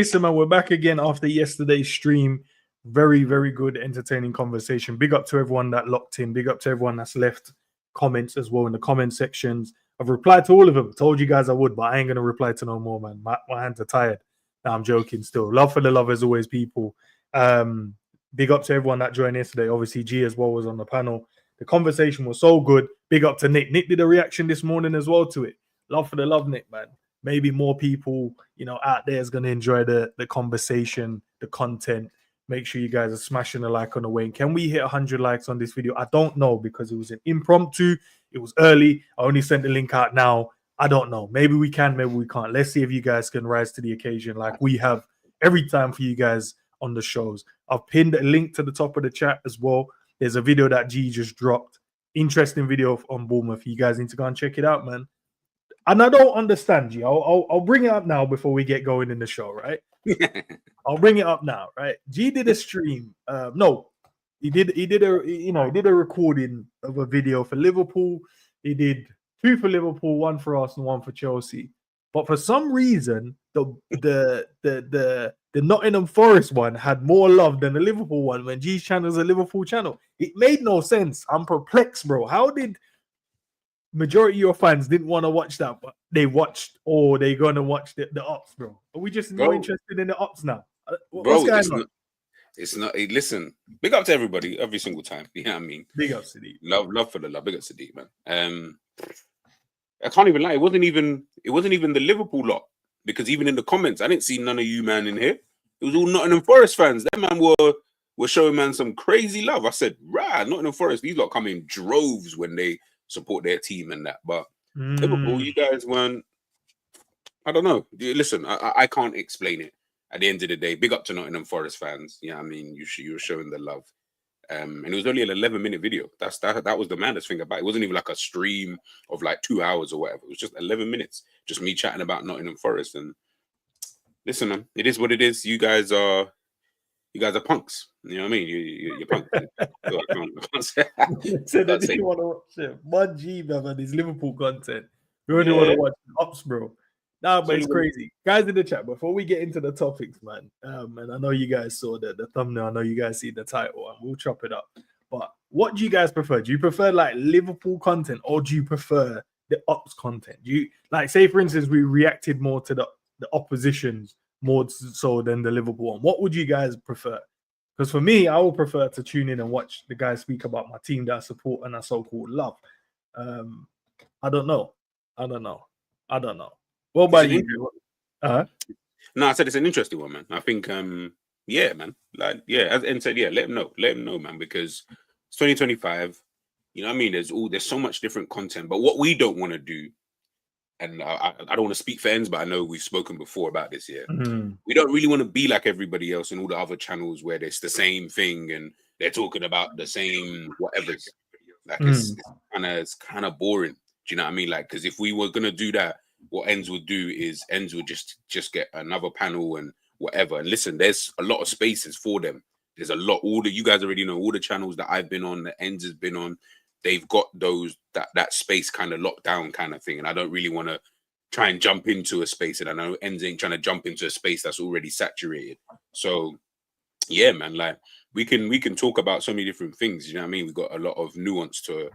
listen, man, we're back again after yesterday's stream. Very, very good, entertaining conversation. Big up to everyone that locked in. Big up to everyone that's left comments as well in the comment sections. I've replied to all of them. Told you guys I would, but I ain't going to reply to no more, man. My hands are tired. Nah, I'm joking still. Love for the love as always, people. Big up to everyone that joined yesterday. Obviously, G as well was on the panel. The conversation was so good. Big up to Nick. Nick did a reaction this morning as well to it. Love for the love, Nick, man. Maybe more people, out there is going to enjoy the conversation, the content. Make sure you guys are smashing a like on the way. Can we hit 100 likes on this video? I don't know because it was an impromptu. It was early. I only sent the link out now. I don't know. Maybe we can, maybe we can't. Let's see if you guys can rise to the occasion like we have every time for you guys on the shows. I've pinned a link to the top of the chat as well. There's a video that G just dropped. Interesting video on Bournemouth. You guys need to go and check it out, man. And I don't understand, G. I'll bring it up now before we get going in the show, right? I'll bring it up now, right? G did a stream. He did a recording of a video for Liverpool. He did 2 for Liverpool, 1 for Arsenal, 1 for Chelsea. But for some reason, the Nottingham Forest one had more love than the Liverpool one when G's channel is a Liverpool channel. It made no sense. I'm perplexed, bro. How did majority of your fans didn't want to watch that, but they watched, or they going to watch the ops, bro? Are we just not interested in the ops now? What's going on? It's not. Big up to everybody every single time. You know what I mean? Big up, Sadiq. Love for the love. Big up, Sadiq, man. I can't even lie. It wasn't even the Liverpool lot, because even in the comments, I didn't see none of you, man, in here. It was all Nottingham Forest fans. That man were showing, man, some crazy love. I said, right, Nottingham Forest. These lot come in droves when they support their team and that. But Liverpool, you guys weren't. I don't know. Listen, I can't explain it. At the end of the day, big up to Nottingham Forest fans. Yeah, I mean, you were showing the love. And it was only an 11-minute video. That was the maddest thing about it. It wasn't even like a stream of like 2 hours or whatever. It was just 11 minutes, just me chatting about Nottingham Forest. And listen, man, it is what it is. You guys are punks. You know what I mean? You're punks. So I can't say. So they didn't want to watch it. 1G, man, this Liverpool content. We only want to watch ops, bro. Nah, but it's crazy. Guys in the chat, before we get into the topics, man, and I know you guys saw the thumbnail, I know you guys see the title, and we'll chop it up. But what do you guys prefer? Do you prefer like Liverpool content, or do you prefer the ops content? Do you, like, say for instance, we reacted more to the oppositions more so than the Liverpool one. What would you guys prefer? Because for me, I would prefer to tune in and watch the guys speak about my team that I support and I so-called love. I don't know. What about you? No, I said it's an interesting one, man. I think, yeah, man. Like, yeah, as N said, yeah, let them know, man, because it's 2025. You know what I mean? There's so much different content, but what we don't want to do, and I don't want to speak for Ends, but I know we've spoken before about this. Yeah, we don't really want to be like everybody else in all the other channels where it's the same thing and they're talking about the same whatever. Like it's kind of boring. Do you know what I mean? Like, because if we were gonna do that, what Ends would do is Ends would just get another panel and whatever. And listen, there's a lot of spaces for them. There's a lot. All that you guys already know. All the channels that I've been on, that Ends has been on, they've got that space kind of locked down, kind of thing. And I don't really want to try and jump into a space, and I know Ends ain't trying to jump into a space that's already saturated. So yeah, man, like we can talk about so many different things. You know what I mean? We've got a lot of nuance to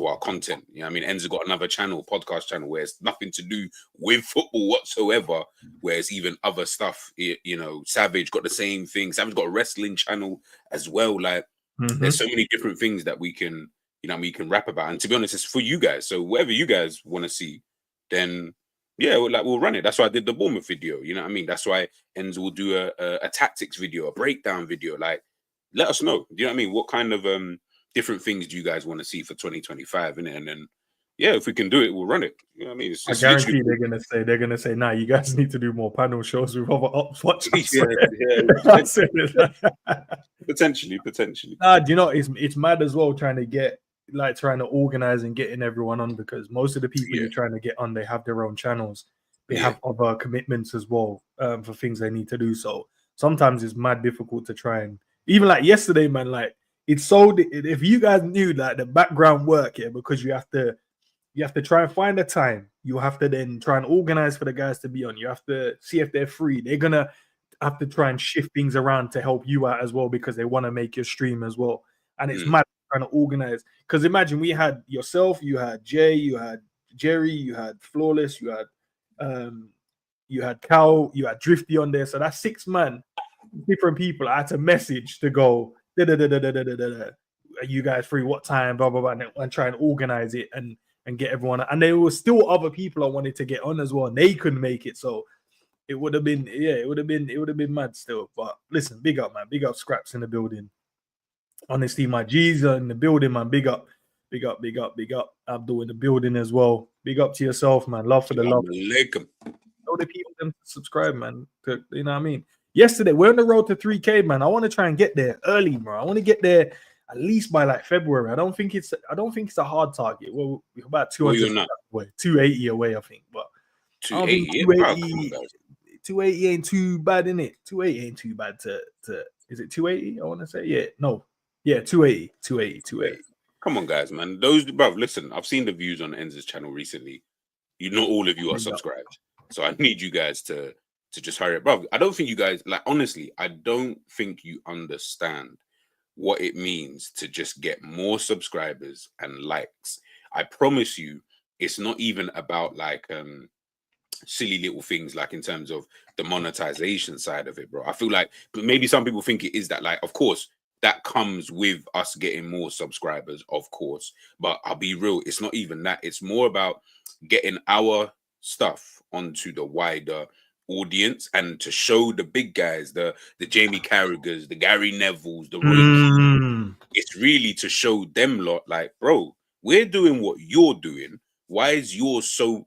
our content. You know what I mean? Ends has got another channel, podcast channel, where it's nothing to do with football whatsoever, where it's even other stuff. You know, Savage got the same thing. Savage got a wrestling channel as well. Like there's so many different things that we can, you know, we can rap about. And to be honest, it's for you guys. So whatever you guys want to see, then yeah, we'll run it. That's why I did the Bournemouth video. You know what I mean? That's why Ends will do a tactics video, a breakdown video. Like, let us know. Do you know what I mean? What kind of different things do you guys want to see for 2025? Innit? And then yeah, if we can do it, we'll run it. You know what I mean? I guarantee they're gonna say, nah, you guys need to do more panel shows with other ops watchers. Potentially. Nah, do you know it's mad as well trying to organize and getting everyone on, because most of the people you're trying to get on, they have their own channels. They have other commitments as well for things they need to do. So sometimes it's mad difficult to try and, even like yesterday, man, like it's so, if you guys knew like the background work here, because you have to try and find a time. You have to then try and organize for the guys to be on. You have to see if they're free. have to try and shift things around to help you out as well because they want to make your stream as well. And it's mad trying to organize. Because imagine we had yourself, you had Jay, you had Jerry, you had Flawless, you had Cal, you had Drifty on there. So that's 6 man, different people. I had to message to go, are you guys free? What time? Blah, blah, blah. And try and organize it and get everyone. And there were still other people I wanted to get on as well. And they couldn't make it. So it would have been, it would have been mad still. But listen, big up, man. Big up Scraps in the building. Honestly, my G's are in the building, man. Big up. Big up, big up, big up. Abdul in the building as well. Big up to yourself, man. Love for the love. All the people them to subscribe, man. You know what I mean? Yesterday, we're on the road to 3K, man. I want to try and get there early, bro. I want to get there at least by like February. I don't think it's a hard target. Well, we're about 200 away, 280 away, I think. But 280 ain't too bad, innit? 280 ain't too bad to is it 280? I want to say, yeah, no, yeah, 280. Come on, guys, man. Those, bro, listen, I've seen the views on Enz's channel recently. Not all of you are subscribed. So I need you guys to just hurry up. Bro, I don't think you guys, like, honestly, I don't think you understand what it means to just get more subscribers and likes. I promise you, it's not even about like silly little things like in terms of the monetization side of it, bro. I feel like maybe some people think it is that, like, of course, that comes with us getting more subscribers, of course. But I'll be real, it's not even that. It's more about getting our stuff onto the wider audience and to show the big guys, the Jamie Carragers, the Gary Nevilles, the Roy Keane. It's really to show them lot, like, bro, we're doing what you're doing. Why is yours so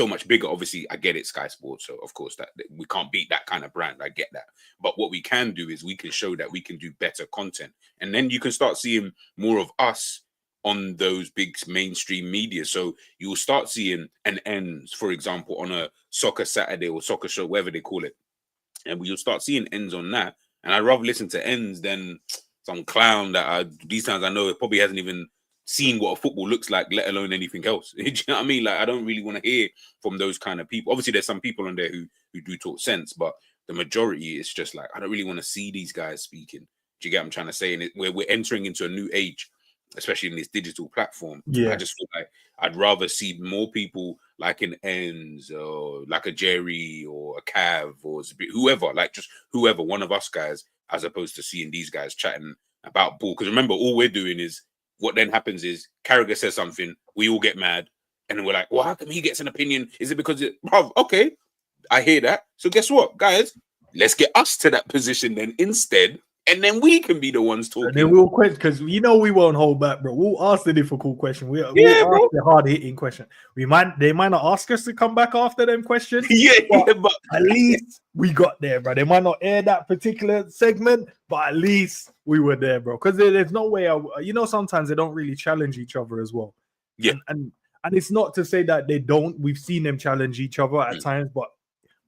much bigger? Obviously, I get it, Sky Sports, so of course that we can't beat that kind of brand. I get that. But what we can do is we can show that we can do better content. And then you can start seeing more of us on those big mainstream media. So you'll start seeing an Ends, for example, on a Soccer Saturday or Soccer Show, whatever they call it. And you'll start seeing Ends on that. And I'd rather listen to Ends than some clown that these times I know it probably hasn't even seen what a football looks like, let alone anything else. Do you know what I mean? Like, I don't really want to hear from those kind of people. Obviously, there's some people on there who do talk sense, but the majority is just like, I don't really want to see these guys speaking. Do you get what I'm trying to say? And we're entering into a new age, especially in this digital platform. Yeah. I just feel like I'd rather see more people like an Ends or like a Jerry or a Cav or whoever, like just whoever, one of us guys, as opposed to seeing these guys chatting about ball. Because remember, all we're doing is, what then happens is Carragher says something, we all get mad, and then we're like, well, how come he gets an opinion? Is it because okay, I hear that. So guess what, guys? Let's get us to that position then instead, and then we can be the ones talking. And then we'll question, because we won't hold back, bro. We'll ask the difficult question. We'll ask the hard-hitting question. They might not ask us to come back after them questions. But at least we got there, bro. They might not air that particular segment, but at least we were there, bro. Because there's no way, sometimes they don't really challenge each other as well. Yeah. And it's not to say that they don't. We've seen them challenge each other at times, but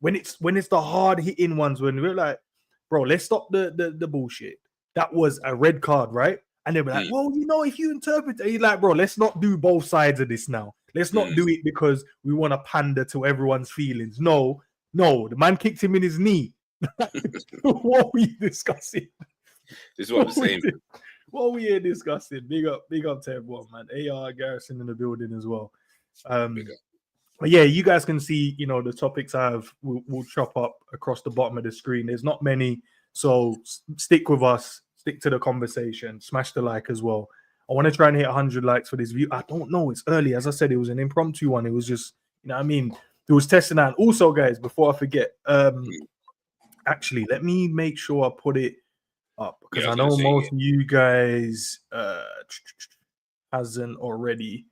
when it's the hard-hitting ones, when we're like, bro, let's stop the bullshit. That was a red card, right? And they'll be like, well, if you interpret it, you're like, bro, let's not do both sides of this now. Let's not do it because we want to pander to everyone's feelings. No, the man kicked him in his knee. What are we discussing? This is what I'm saying. What are we here discussing? Big up to everyone, man. AR Garrison in the building as well. But yeah, you guys can see, the topics I have, we'll chop up across the bottom of the screen. There's not many, so stick with us, stick to the conversation, smash the like as well. I want to try and hit 100 likes for this view. I don't know, it's early. As I said, it was an impromptu one. It was just, it was testing out. Also, guys, before I forget, actually, let me make sure I put it up, because I know most of you guys hasn't already.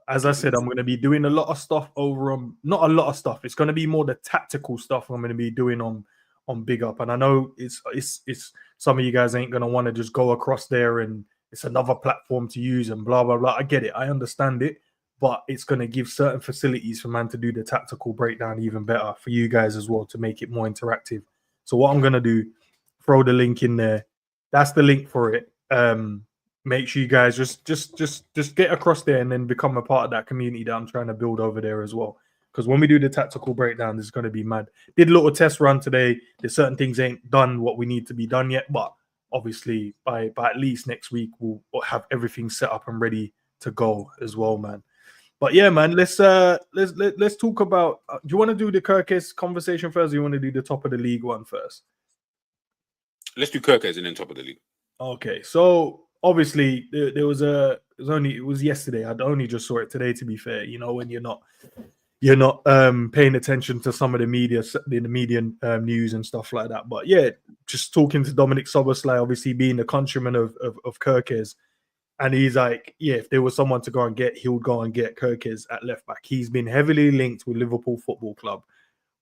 As I said, I'm going to be doing a lot of stuff over on, not a lot of stuff. It's going to be more the tactical stuff I'm going to be doing on Big Up. And I know it's some of you guys ain't going to want to just go across there and it's another platform to use and blah, blah, blah. I get it. I understand it. But it's going to give certain facilities for man to do the tactical breakdown even better for you guys as well, to make it more interactive. So what I'm going to do, throw the link in there. That's the link for it. Make sure you guys just get across there and then become a part of that community that I'm trying to build over there as well. because when we do the tactical breakdown, this is going to be mad. Did a little test run today. There's certain things ain't done what we need to be done yet, but obviously by at least next week we'll have everything set up and ready to go as well, man. But yeah, man, let's talk about. Do you want to do the Kerkez conversation first? Or you want to do the top of the league one first? Let's do Kerkez and then top of the league. Okay, so obviously there was it was yesterday. I'd only just saw it today. To be fair, you know, when you're not paying attention to some of the media news and stuff like that. But yeah, just talking to Dominic SZOBOSZLAI, obviously being the countryman of Kerkez. And he's like, yeah, if there was someone to go and get, he would go and get Kerkez at left back. He's been heavily linked with Liverpool Football Club.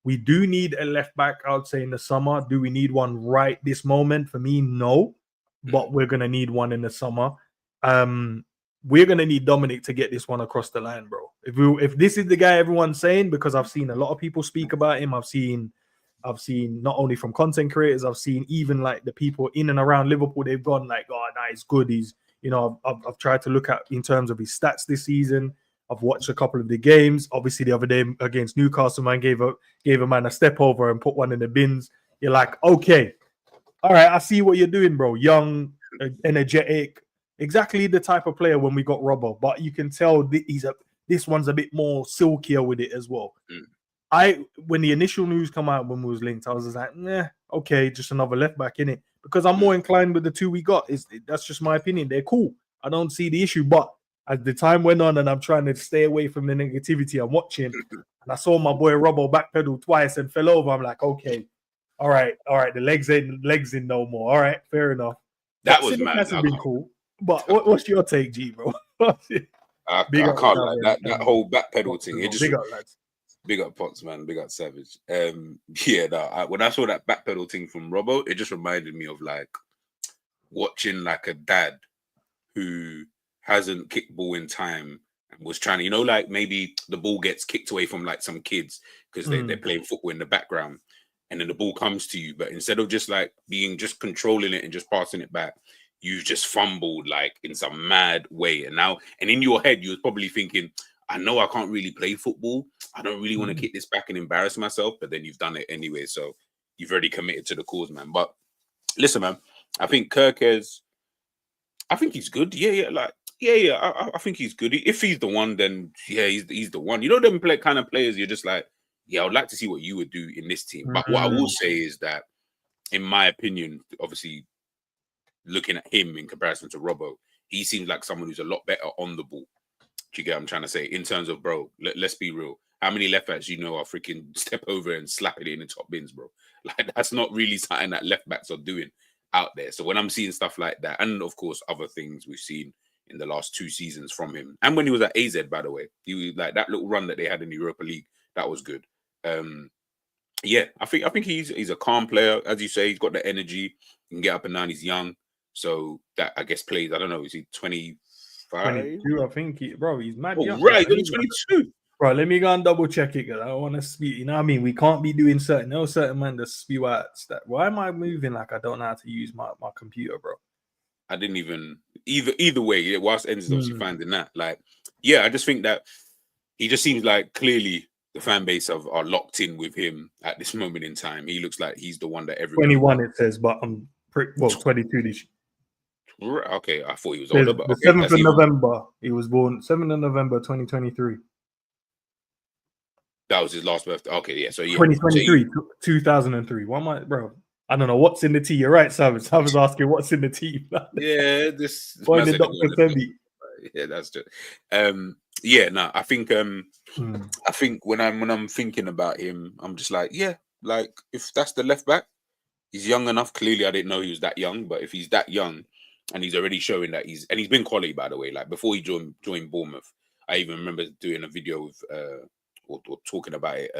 We do need a left back, I would say, in the summer. Do we need one right this moment? For me, no. But we're going to need one in the summer. We're going to need Dominic to get this one across the line, bro. If this is the guy everyone's saying, because I've seen a lot of people speak about him. I've seen not only from content creators, I've seen even like the people in and around Liverpool, they've gone like, oh, nah, he's good. He's, you know, I've tried to look at in terms of his stats this season. I've watched a couple of the games. Obviously, the other day against Newcastle, man gave a man a step over and put one in the bins. You're like, okay, all right, I see what you're doing, bro. Young, energetic, exactly the type of player when we got Robbo. But you can tell this one's a bit more silkier with it as well. When the initial news come out when we was linked, I was just like, nah, okay, just another left back in it. Because I'm more inclined with the two we got. That's just my opinion. They're cool. I don't see the issue. But as the time went on and I'm trying to stay away from the negativity I'm watching, and I saw my boy Robbo backpedal twice and fell over, I'm like, okay, all right, the legs in no more. All right, fair enough. That was mad. That's been cool. But what's your take, G, bro? I can't like that whole backpedal thing. It just big up, lads. Big up Potts, man. Big up Savage. When I saw that backpedal thing from Robbo, it just reminded me of like watching like a dad who hasn't kicked ball in time and was trying to, you know, like maybe the ball gets kicked away from like some kids because they're playing football in the background, and then the ball comes to you, but instead of just like just controlling it and just passing it back, you just fumbled like in some mad way. And in your head, you was probably thinking, I know I can't really play football. I don't really want to kick this back and embarrass myself, but then you've done it anyway. So you've already committed to the cause, man. But listen, man, I think Kerkez, I think he's good. I think he's good. If he's the one, then yeah, he's the one. You know, them kind of players, you're just like, yeah, I would like to see what you would do in this team. But what I will say is that, in my opinion, obviously, looking at him in comparison to Robbo, he seems like someone who's a lot better on the ball. Do you get what I'm trying to say? In terms of, bro, let's be real. How many left backs you know are freaking step over and slap it in the top bins, bro? Like, that's not really something that left backs are doing out there. So when I'm seeing stuff like that, and of course, other things we've seen in the last 2 seasons from him, and when he was at AZ, by the way, he was like that little run that they had in the Europa League, that was good. Yeah, I think he's a calm player, as you say. He's got the energy, he can get up and down. He's young, so that I guess plays. I don't know, is he 25? 22, I think he's mad. Oh, right, he's 22. Bro, let me go and double check it because I don't want to speak. You know what I mean? We can't be doing certain man that spew out that. Why am I moving like I don't know how to use my computer, bro? I didn't even either way. Whilst Enzo's obviously finding that, like, yeah, I just think that he just seems like clearly the fan base are locked in with him at this moment in time. He looks like he's the one that everyone. 21 it says, but I'm 22 this year. Okay, I thought he was older, but the 7th of November. He was born 7th of November 2023. That was his last birthday. Okay, yeah. So yeah, 2023, 2003. Why am I, bro? I don't know what's in the tea. You're right, Savage. I was asking what's in the tea. Yeah, this. Dr. Sebi. Yeah, that's just. Yeah, no, I think. I think when I'm thinking about him, I'm just like, yeah, like if that's the left back, he's young enough. Clearly, I didn't know he was that young, but if he's that young, and he's already showing that he's been quality, by the way. Like before he joined Bournemouth, I even remember doing a video with or talking about it.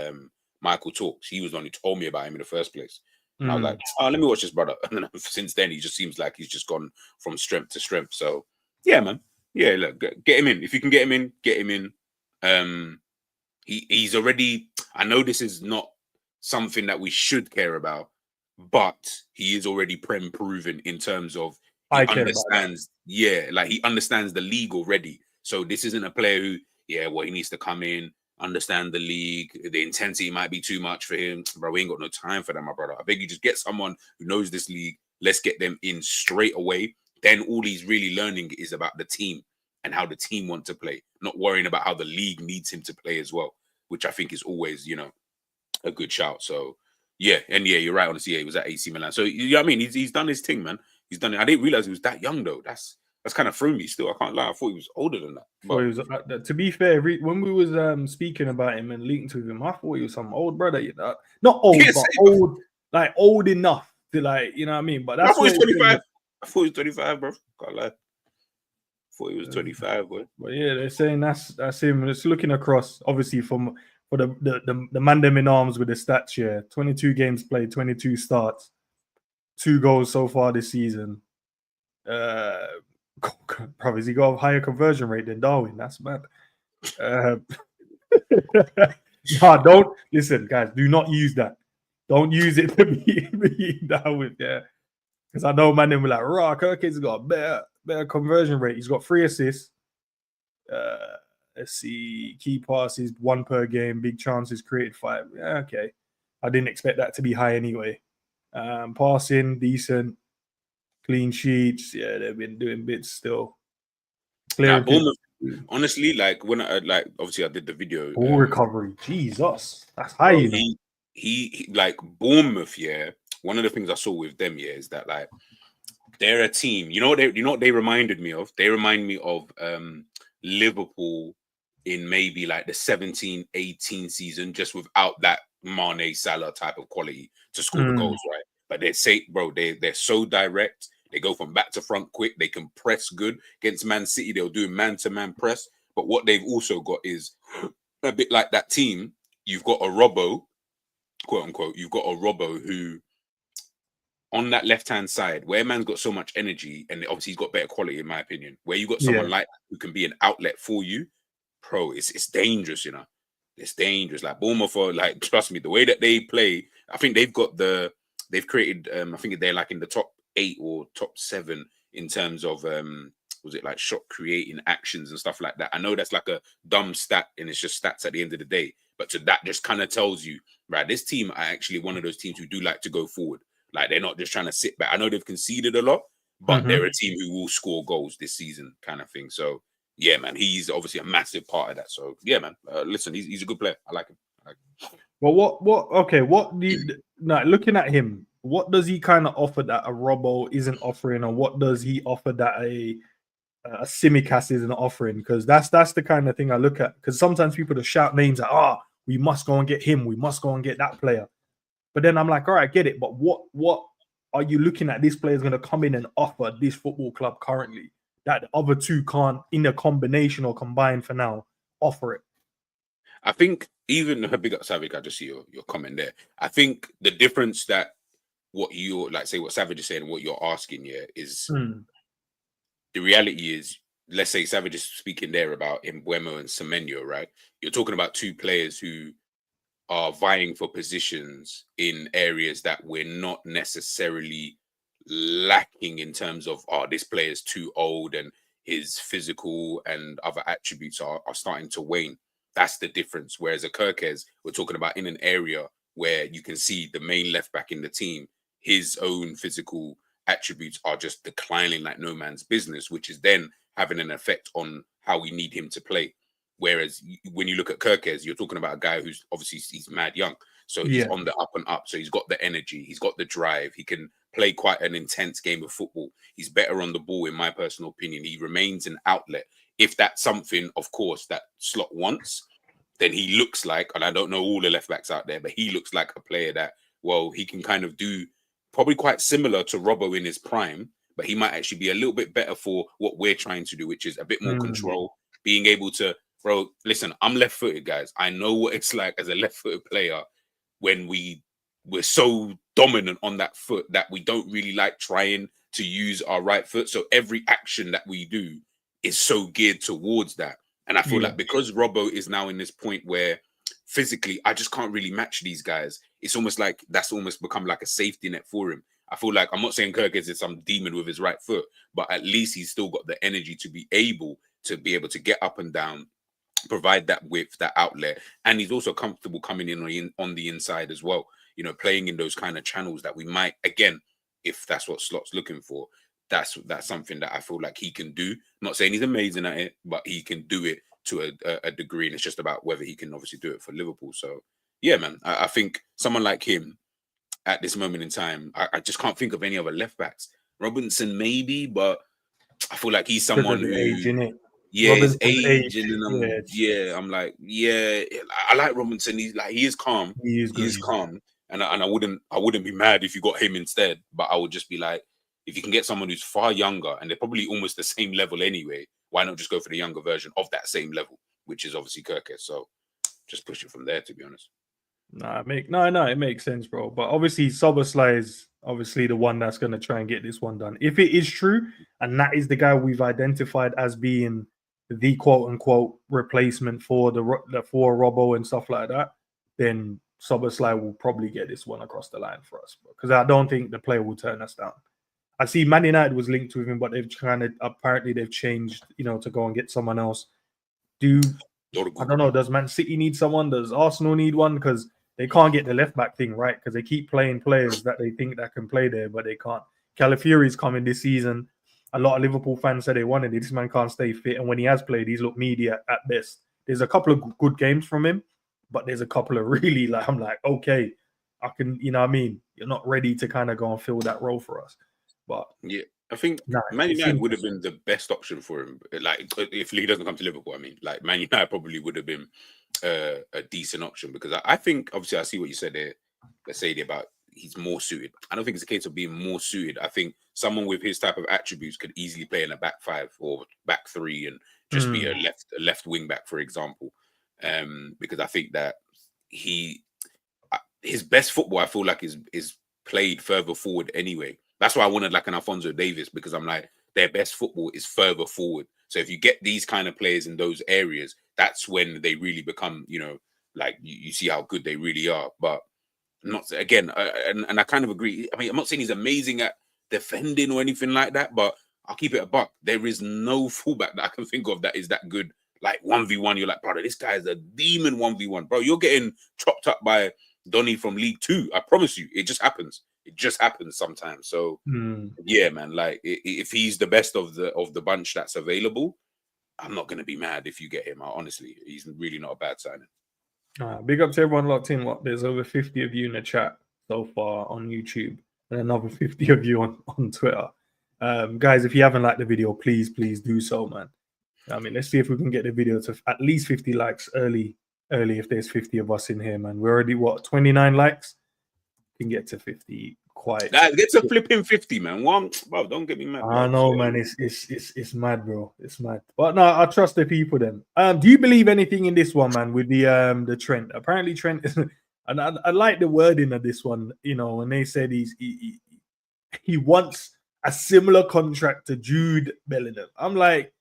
Michael Talks. He was the one who told me about him in the first place. And I was like, oh, let me watch this brother. And then since then, he just seems like he's just gone from strength to strength. So yeah, man. Yeah, look, get him in. If you can get him in, get him in. He's already. I know this is not something that we should care about, but he is already proven in terms of he understands. Yeah, like he understands the league already. So this isn't a player who, he needs to come in. understand the league. The intensity might be too much for him. Bro, we ain't got no time for that, my brother. I beg you, just get someone who knows this league. Let's get them in straight away. Then all he's really learning is about the team and how the team want to play, not worrying about how the league needs him to play as well, which I think is always, you know, a good shout. So yeah, and yeah, you're right. Honestly, yeah, he was at AC Milan. So you know what I mean, he's done his thing, man. He's done it. I didn't realize he was that young though. That's kind of threw me still. I can't lie. I thought he was older than that. But he was, to be fair, when we was speaking about him and linked to him, I thought he was some old brother, you know, not old, but old, like old enough to, like, you know what I mean. But that's, I thought he was 25. I thought he was 25, bro. Can't lie. I thought he was 25, boy. But yeah, they're saying that's him. It's looking across, obviously, for the man them in arms with the stats here. 22 games played, 22 starts, 2 goals so far this season. Probably he got a higher conversion rate than Darwin. That's mad. Nah, don't listen, guys. Do not use that. Don't use it to be Darwin. Yeah, because I know man, them were like, "Raw, Kerkez has got a better conversion rate. He's got 3 assists. Let's see, key passes 1 per game, big chances created 5. Yeah, okay. I didn't expect that to be high anyway. Passing decent. Clean sheets, yeah, they've been doing bits still. Nah, Bournemouth, honestly, like when I obviously I did the video. Ball recovery, Jesus, that's high. Bro, he like Bournemouth. Yeah, one of the things I saw with them, yeah, is that like they're a team. You know what they reminded me of? They remind me of Liverpool in maybe like the 17-18 season, just without that Mane Salah type of quality to score the goals, right? But they're so direct. They go from back to front quick. They can press good. Against Man City, they'll do man-to-man press. But what they've also got is a bit like that team. You've got a Robbo, quote unquote. You've got a Robbo who, on that left-hand side, where man's got so much energy, and obviously he's got better quality, in my opinion, where you got someone like who can be an outlet for you, bro, it's dangerous, you know. It's dangerous. Like Bournemouth, like, trust me, the way that they play, I think they've created, I think they're like in the top 8 or top 7 in terms of was it like shot creating actions and stuff like that. I know that's like a dumb stat and it's just stats at the end of the day, but to that just kind of tells you, right, this team are actually one of those teams who do like to go forward. Like they're not just trying to sit back. I know they've conceded a lot, but they're a team who will score goals this season, kind of thing. So yeah, man, he's obviously a massive part of that. So yeah, man, listen, he's a good player. I like him. Well, what do you, now looking at him, what does he kind of offer that a Robbo isn't offering, or what does he offer that a Simicast isn't offering? Because that's the kind of thing I look at. Because sometimes people just shout names like, we must go and get him, we must go and get that player. But then I'm like, all right, get it. But what are you looking at? This player is going to come in and offer this football club currently that the other two can't, in a combination or combined for now, offer it. I think even big up Savage, I just see your comment there. I think the difference that what you're like, say what Savage is saying, and what you're asking here is the reality is, let's say Savage is speaking there about Mbeumo and Semenyo, right? You're talking about 2 players who are vying for positions in areas that we're not necessarily lacking in terms of, this player is too old and his physical and other attributes are starting to wane. That's the difference. Whereas a Kerkez, we're talking about in an area where you can see the main left back in the team, his own physical attributes are just declining like no man's business, which is then having an effect on how we need him to play. Whereas when you look at Kerkez, you're talking about a guy who's obviously he's mad young. So he's on the up and up. So he's got the energy. He's got the drive. He can play quite an intense game of football. He's better on the ball, in my personal opinion. He remains an outlet. If that's something, of course, that Slot wants, then he looks like, and I don't know all the left backs out there, but he looks like a player that, well, he can kind of do probably quite similar to Robbo in his prime, but he might actually be a little bit better for what we're trying to do, which is a bit more control, being able to, bro, listen, I'm left-footed, guys. I know what it's like as a left-footed player when we're so dominant on that foot that we don't really like trying to use our right foot. So every action that we do is so geared towards that. And I feel like because Robbo is now in this point where physically I just can't really match these guys, it's almost like that's almost become like a safety net for him. I feel like, I'm not saying Kerkez is some demon with his right foot, but at least he's still got the energy to be able to get up and down, provide that width, that outlet, and he's also comfortable coming in on the inside as well. You know, playing in those kind of channels that we might, again, if that's what Slot's looking for, that's something that I feel like he can do. Not saying he's amazing at it, but he can do it to a degree, and it's just about whether he can obviously do it for Liverpool. So yeah, man, I think someone like him at this moment in time, I just can't think of any other left backs. Robinson maybe, but I feel like he's Because someone of the who, age, innit? yeah, his Robinson's age, age. and Yeah, I'm like, yeah, I like Robinson. He's like, he is calm, he is he good. is calm, and I wouldn't be mad if you got him instead. But I would just be like, if you can get someone who's far younger and they're probably almost the same level anyway, why not just go for the younger version of that same level, which is obviously Kerkez. So just push it from there, to be honest. It makes sense, bro. But obviously, SZOBOSZLAI is obviously the one that's going to try and get this one done. If it is true, and that is the guy we've identified as being the quote unquote replacement for for Robbo and stuff like that, then SZOBOSZLAI will probably get this one across the line for us, because I don't think the player will turn us down. I see Man United was linked with him, but apparently they've changed, to go and get someone else. I don't know, does Man City need someone? Does Arsenal need one? Because they can't get the left back thing right, because they keep playing players that they think that can play there, but they can't. Calafiori's coming this season. A lot of Liverpool fans said they wanted it. This man can't stay fit, and when he has played, he's looked media at best. There's a couple of good games from him, but there's a couple of really, I'm like, okay, I can, what I mean? You're not ready to kind of go and fill that role for us. But yeah, I think Man United would have been the best option for him. Like, if he doesn't come to Liverpool, I mean, like, Man United probably would have been a decent option, because I think, obviously, I see what you said there. Let's say about he's more suited. I don't think it's a case of being more suited. I think someone with his type of attributes could easily play in a back five or back three and just be a left wing back, for example. Because I think that his best football, I feel like, is played further forward anyway. That's why I wanted like an Alphonso Davies, because I'm like, their best football is further forward. So if you get these kind of players in those areas, that's when they really become, like you see how good they really are. But not again, and I kind of agree. I mean, I'm not saying he's amazing at defending or anything like that, but I'll keep it a buck. There is no fullback that I can think of that is that good. Like 1v1, you're like, brother, this guy is a demon 1v1. Bro, you're getting chopped up by Donny from League Two. I promise you, it just happens. It just happens sometimes. So yeah, man, like if he's the best of the bunch that's available, I'm not gonna be mad if you get him. Honestly, he's really not a bad signing. Big up to everyone locked in. There's over 50 of you in the chat so far on YouTube, and another 50 of you on Twitter. Guys, if you haven't liked the video, please do so, man. I mean, let's see if we can get the video to at least 50 likes early. If there's 50 of us in here, man. We're already 29 likes. We can get to 50 quite. Guys, get to flipping 50, man. Bro, don't get me mad. I know, man. It's mad, bro. It's mad. But no, I trust the people then. Do you believe anything in this one, man, with the Trent? Apparently Trent is, and I like the wording of this one, when they said he wants a similar contract to Jude Bellingham. I'm like,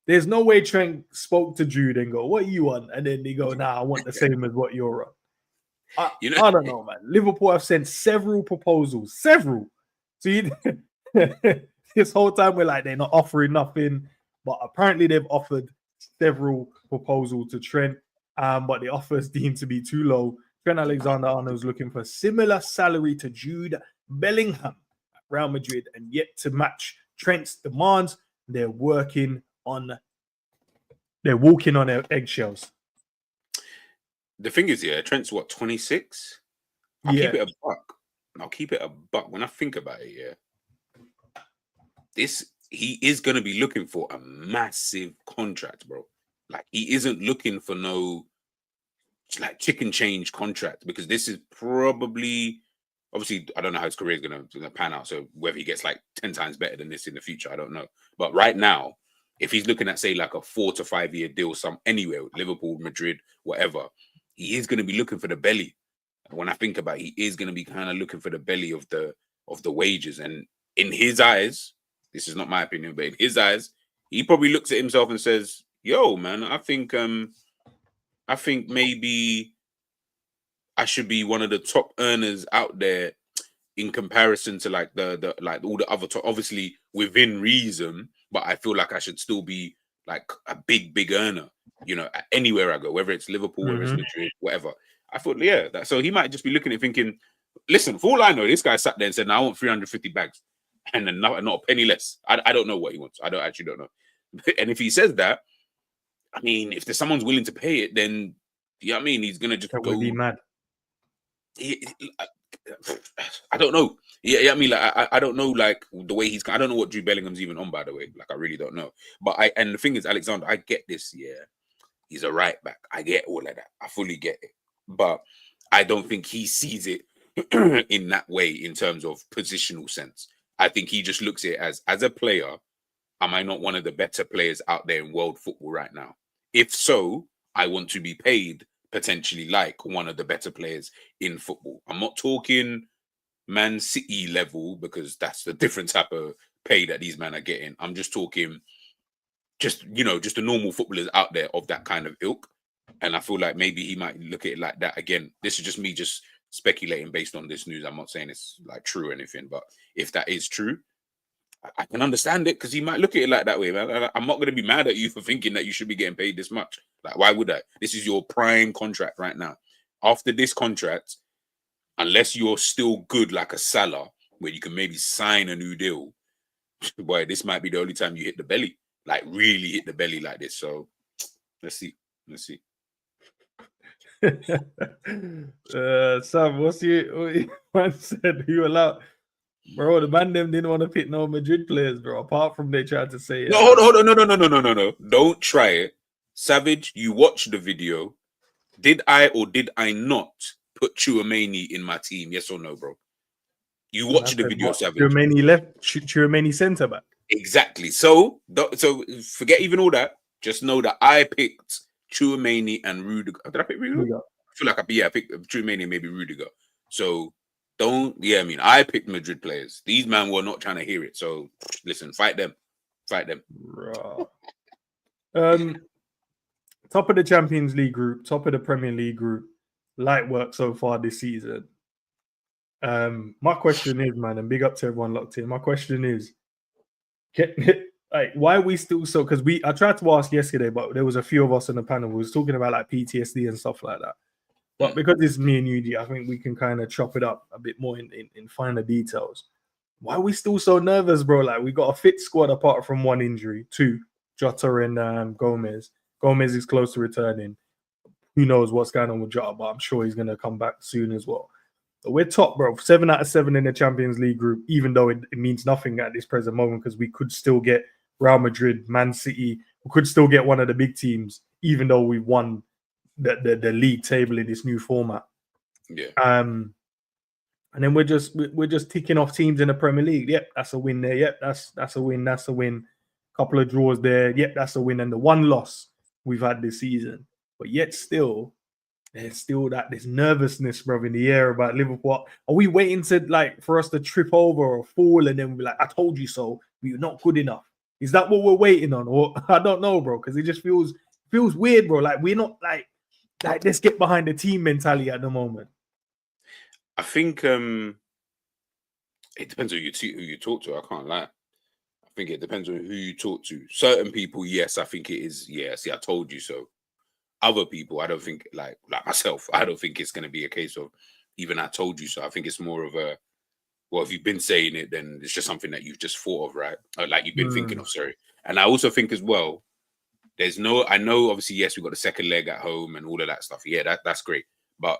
there's no way Trent spoke to Jude and go, what you on? And then they go, nah, I want the same as what you're on. I don't know, man. Liverpool have sent several proposals. Several. So this whole time we're like, they're not offering nothing. But apparently they've offered several proposals to Trent. But the offers deemed to be too low. Trent Alexander-Arnold's looking for similar salary to Jude Bellingham at Real Madrid. And yet to match Trent's demands, they're walking on their eggshells. The thing is, Trent's what, 26? I'll keep it a buck. When I think about it, he is going to be looking for a massive contract, bro. Like, he isn't looking for no like chicken change contract, because this is probably, obviously, I don't know how his career is going to pan out. So whether he gets like 10 times better than this in the future, I don't know. But right now, if he's looking at, say, like a 4 to 5 year deal, anywhere, Liverpool, Madrid, whatever, he is going to be looking for the belly. And when I think about it, he is going to be kind of looking for the belly of the wages. And in his eyes, this is not my opinion, but in his eyes, he probably looks at himself and says, "Yo, man, I think maybe I should be one of the top earners out there in comparison to like the all the other top, obviously within reason, but I feel like I should still be like a big earner, you know, anywhere I go, whether it's Liverpool, whether it's Madrid, whatever. I thought, yeah, so he might just be looking at thinking, listen, for all I know, this guy sat there and said, no, I want 350 bags and then not a penny less. I don't know what he wants. I actually don't know. And if he says that, I mean, if there's someone's willing to pay it, then, you know what I mean? He's going to just That go. would be mad. I don't know. Yeah, I mean, like, I don't know, like, the way he's. I don't know what Jude Bellingham's even on, by the way. Like, I really don't know. But and the thing is, Alexander, I get this. Yeah, he's a right back. I get all of that. I fully get it. But I don't think he sees it in that way in terms of positional sense. I think he just looks at it as a player, am I not one of the better players out there in world football right now? If so, I want to be paid potentially like one of the better players in football. I'm not talking Man City level because that's the different type of pay that these men are getting. I'm just talking just the normal footballers out there of that kind of ilk. And I feel like maybe he might look at it like that again. This is just me just speculating based on this news. I'm not saying it's like true or anything, but if that is true, I can understand it because he might look at it like that way, man. I'm not going to be mad at you for thinking that you should be getting paid this much. Like, why would I? This is your prime contract right now. After this contract, unless you're still good like a Salah, where you can maybe sign a new deal, boy, this might be the only time you hit the belly, like really hit the belly like this. So let's see. Sam, what you man said? You allowed, bro? The man them didn't want to pick no Madrid players, bro. Apart from they tried to say, no, hold on, no, don't try it, Savage. You watched the video. Did I or did I not put Chouameni in my team? Yes or no, bro? You watched the video, Savage. Chouameni centre back. Exactly. So forget even all that. Just know that I picked Chouameni and Rudiger. Did I pick Rudiger? I feel like I picked Chouameni and maybe Rudiger. So I picked Madrid players. These men were not trying to hear it. So listen, fight them. Top of the Champions League group, top of the Premier League group, light work so far this season. My question is, man, and big up to everyone locked in. My question is, like, why are we still so? Because I tried to ask yesterday, but there was a few of us on the panel who was talking about like PTSD and stuff like that. But because it's me and you, I think we can kind of chop it up a bit more in finer details. Why are we still so nervous, bro? Like, we got a fit squad apart from one injury, two, Jota and Gomez. Gomez is close to returning. Who knows what's going on with Jota, but I'm sure he's going to come back soon as well. But we're top, bro. 7 out of 7 in the Champions League group, even though it means nothing at this present moment because we could still get Real Madrid, Man City. We could still get one of the big teams, even though we won the league table in this new format. Yeah. And then we're just ticking off teams in the Premier League. Yep, that's a win there. Yep, that's a win. That's a win. Couple of draws there. Yep, that's a win. And the one loss we've had this season. But yet still, there's still this nervousness, bro, in the air about Liverpool. Are we waiting for us to trip over or fall and then we're like, I told you so, we're not good enough? Is that what we're waiting on? Or I don't know, bro, because it just feels weird, bro. Like, we're not like let's get behind the team mentality at the moment. I think it depends who you talk to. I can't lie. I think it depends on who you talk to. Certain people, yes, I think it is. Yeah, see, I told you so. Other people, I don't think, like myself, I don't think it's going to be a case of even I told you so. I think it's more of a, well, if you've been saying it, then it's just something that you've just thought of, right? Or like you've been thinking of, sorry. And I also think as well, I know obviously, yes, we've got the second leg at home and all of that stuff. Yeah, that's great. But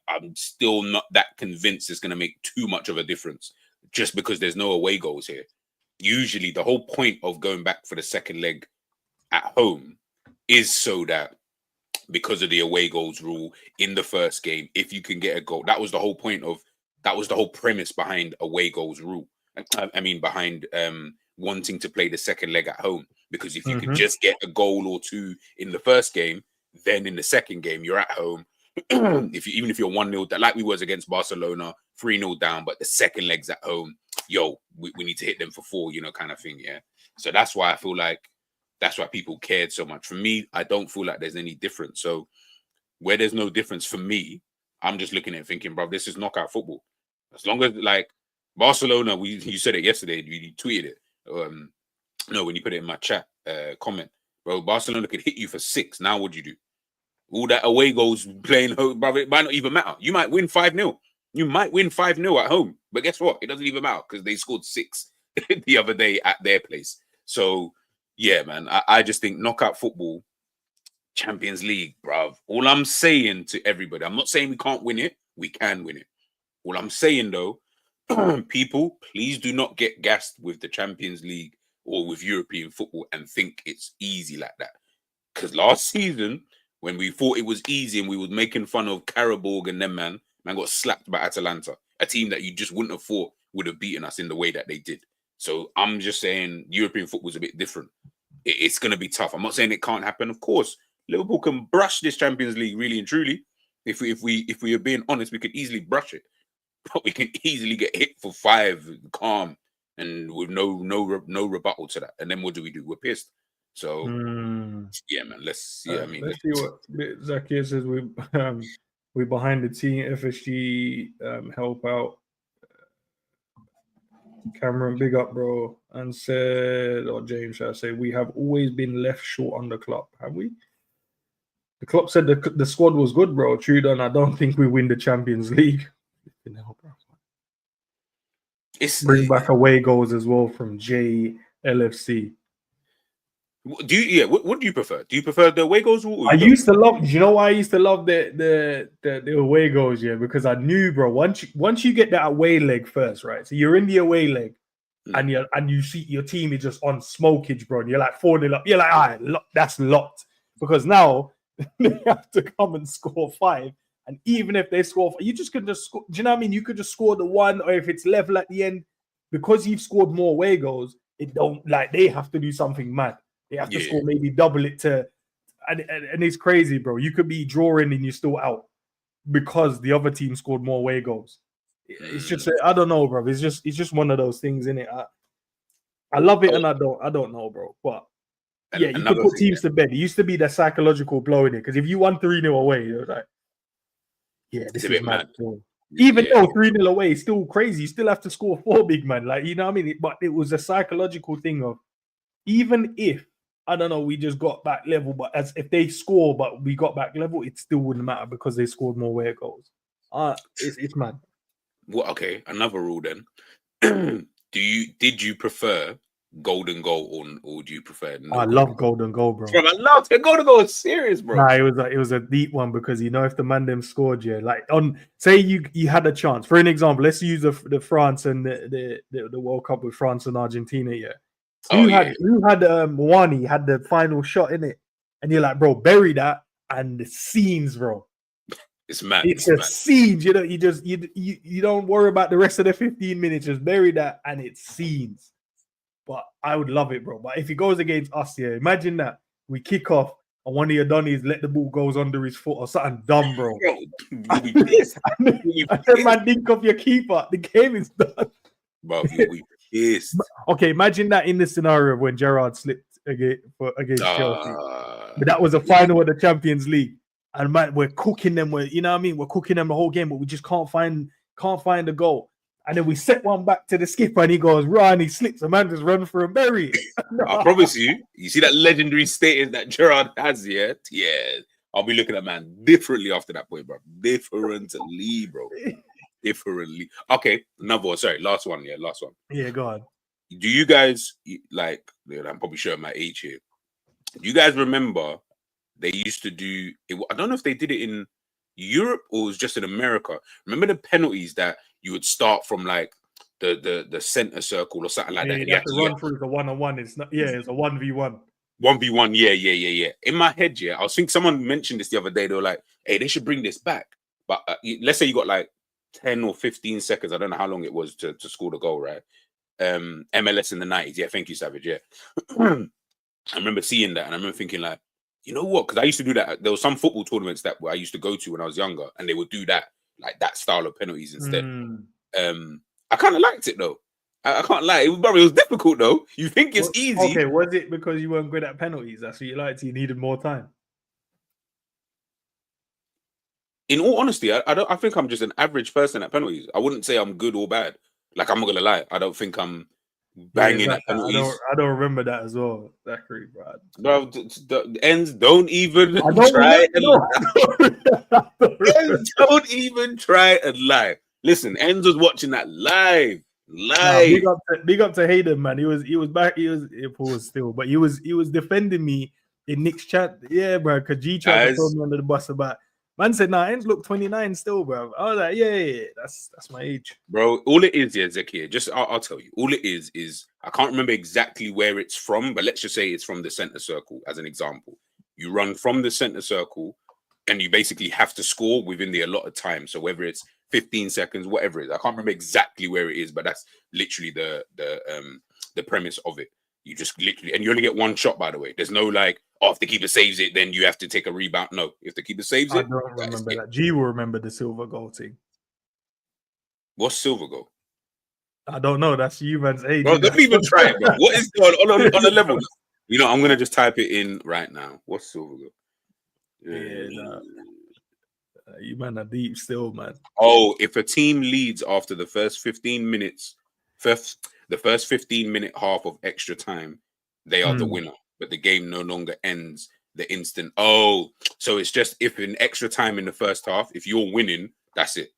I'm still not that convinced it's going to make too much of a difference just because there's no away goals here. Usually the whole point of going back for the second leg at home is so that because of the away goals rule in the first game, if you can get a goal, that was the whole premise behind away goals rule. I mean, behind wanting to play the second leg at home, because if you can just get a goal or two in the first game, then in the second game you're at home. Even if you're 1-0, like we was against Barcelona, 3-0 down, but the second leg's at home, we need to hit them for 4, kind of thing. Yeah. So that's why I feel like that's why people cared so much. For me, I don't feel like there's any difference. So where there's no difference for me, I'm just looking at it thinking, bro, this is knockout football. As long as like Barcelona, you said it yesterday, you tweeted it. No, when you put it in my chat, comment, bro. Barcelona could hit you for 6. Now what do you do? All that away goals playing home, brother, it might not even matter. You might win 5-0. You might win 5-0 at home. But guess what? It doesn't even matter because they scored 6 the other day at their place. So, yeah, man, I just think knockout football, Champions League, bruv. All I'm saying to everybody, I'm not saying we can't win it. We can win it. All I'm saying, though, people, please do not get gassed with the Champions League or with European football and think it's easy like that. Because last season, when we thought it was easy and we was making fun of Karaborg and them, man got slapped by Atalanta, a team that you just wouldn't have thought would have beaten us in the way that they did. So I'm just saying European football is a bit different. It's going to be tough. I'm not saying it can't happen. Of course, Liverpool can brush this Champions League really and truly. If we are being honest, we could easily brush it, but we can easily get hit for 5, calm, and with no rebuttal to that. And then what do? We're pissed. So yeah, man. Let's see what Zakia says. We're behind the team. FSG help out. Cameron, big up, bro. And said, or James, should I say, we have always been left short on the club, have we? The club said the squad was good, bro. True, and I don't think we win the Champions League. Bring back away goals as well from JLFC. What do you prefer? Do you prefer the away goals? I used to love. You know why I used to love the away goals? Yeah, because I knew, bro. Once you get that away leg first, right? So you're in the away leg, and you see your team is just on smokage, bro. And you're like 4-0 up. You're like, all right, that's locked. Because now they have to come and score 5, and even if they score, you just could just score. Do you know what I mean? You could just score the 1, or if it's level at the end, because you've scored more away goals, it don't like they have to do something mad. They have to score maybe double it to, and it's crazy, bro. You could be drawing and you're still out because the other team scored more away goals. It's just I don't know, bro. It's just one of those things, innit? I love it and I don't know, bro. But yeah, you could put teams to bed. It used to be the psychological blow in it because if you won 3-0 away, you're like, yeah, this is mad. Even though 3-0 away is still crazy, you still have to score 4, big man. Like, you know what I mean? But it was a psychological thing of even if I don't know, we just got back level, but as if they score, but we got back level, it still wouldn't matter because they scored more away goals. It's mad. Well, okay, another rule then. Did you prefer golden goal or do you prefer? I love golden goal, bro. I love it. Golden goal is serious, bro. Nah, it was a deep one because if the man them scored, like on say you had a chance. For an example, let's use the France and the World Cup with France and Argentina, Who had Wani had the final shot in it, and you're like, bro, bury that and the scenes, bro. It's mad. It's a scenes. You don't worry about the rest of the 15 minutes. Just bury that and it's scenes. But I would love it, bro. But if he goes against us, imagine that we kick off and one of your Donnies let the ball goes under his foot or something dumb, bro. You'll be pissed. Man, think of your keeper. The game is done. Bro, you'll be pissed. Okay, imagine that in the scenario when Gerrard slipped against Chelsea. But that was a final of the Champions League. And man, we're cooking them. We're cooking them the whole game, but we just can't find a goal. And then we set one back to the skipper, and he goes, run, he slips, a man just run for a berry. I promise you see that legendary status that Gerrard has, yeah. I'll be looking at man differently after that point, bro. Differently, bro. Differently. Okay, another one. Sorry, last one. Yeah, go on. Do you guys like? I'm probably showing my age here. Do you guys remember they used to do it? I don't know if they did it in Europe or it was just in America. Remember the penalties that you would start from like the center circle or something like that. You have to run through the 1-on-1. It's not. Yeah, it's a 1v1. 1v1. Yeah. In my head, I was thinking someone mentioned this the other day. They were like, "Hey, they should bring this back." But let's say you got like 10 or 15 seconds. I don't know how long it was to score the goal, right? MLS in the 90s. Yeah, thank you, Savage. Yeah. I remember seeing that and I remember thinking like, you know what? Because I used to do that. There were some football tournaments that I used to go to when I was younger and they would do that, like that style of penalties instead. I kind of liked it though. I can't lie. It was difficult though. You think it's easy. Okay, was it because you weren't good at penalties? That's what you liked? You needed more time? In all honesty, I think I'm just an average person at penalties. I wouldn't say I'm good or bad. Like, I'm not gonna lie. I don't think I'm banging at I penalties. don't remember that as well. Zachary, bro. Bro, the ends don't even I don't try remember. and I don't remember. ends don't even try and lie. Listen, Ends was watching that live. Nah, big up to Hayden, man. He was back. He was still, but he was defending me in Nick's chat. Yeah, bro. Because G tried to throw Guys, me under the bus about. Man said, "Nah, Ends look 29 still, bro." I was like, "Yeah, that's my age, bro, all it is, yeah, Zekia. Just I'll tell you. All it is I can't remember exactly where it's from, but let's just say it's from the center circle as an example. You run from the center circle, and you basically have to score within the allotted time. So whether it's 15 seconds, whatever it is, I can't remember exactly where it is, but that's literally the premise of it. You just literally, and you only get one shot, by the way. There's no like, oh, if the keeper saves it, then you have to take a rebound. No, if the keeper saves I it, don't that is remember it. that. G will remember the silver goal thing. What's silver goal? I don't know. That's you, man's age. Bro, don't even try it, bro. What is on a level? You know, I'm gonna just type it in right now. What's silver goal? Yeah, nah. You man are deep still, man. Oh, if a team leads after the first 15 minutes, the first 15-minute half of extra time, they are the winner. But the game no longer ends the instant. Oh, so it's just if in extra time in the first half, if you're winning, that's it.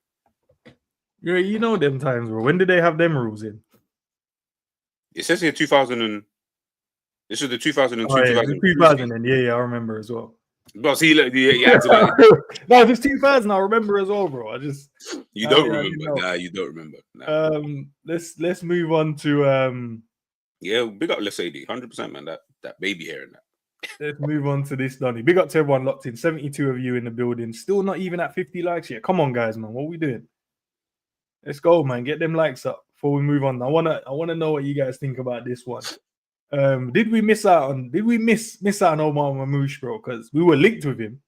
Yeah, you know them times, bro. When did they have them rules in? It says here 2000 and this is the 2002, Oh, yeah, 2003 2000, and yeah, I remember as well. But see, look, yeah, like, no, if it's 2000, I remember as well, bro. You don't remember. Nah, you don't remember. Nah. Let's move on to yeah, big up Lesady, 100%, man. That baby hair and that. Let's move on to this, Donny. Big up to everyone locked in. 72 of you in the building. Still not even at 50 likes yet. Come on, guys, man. What are we doing? Let's go, man. Get them likes up before we move on. I wanna know what you guys think about this one. Did we miss out on Omar Marmoush, bro? Because we were linked with him.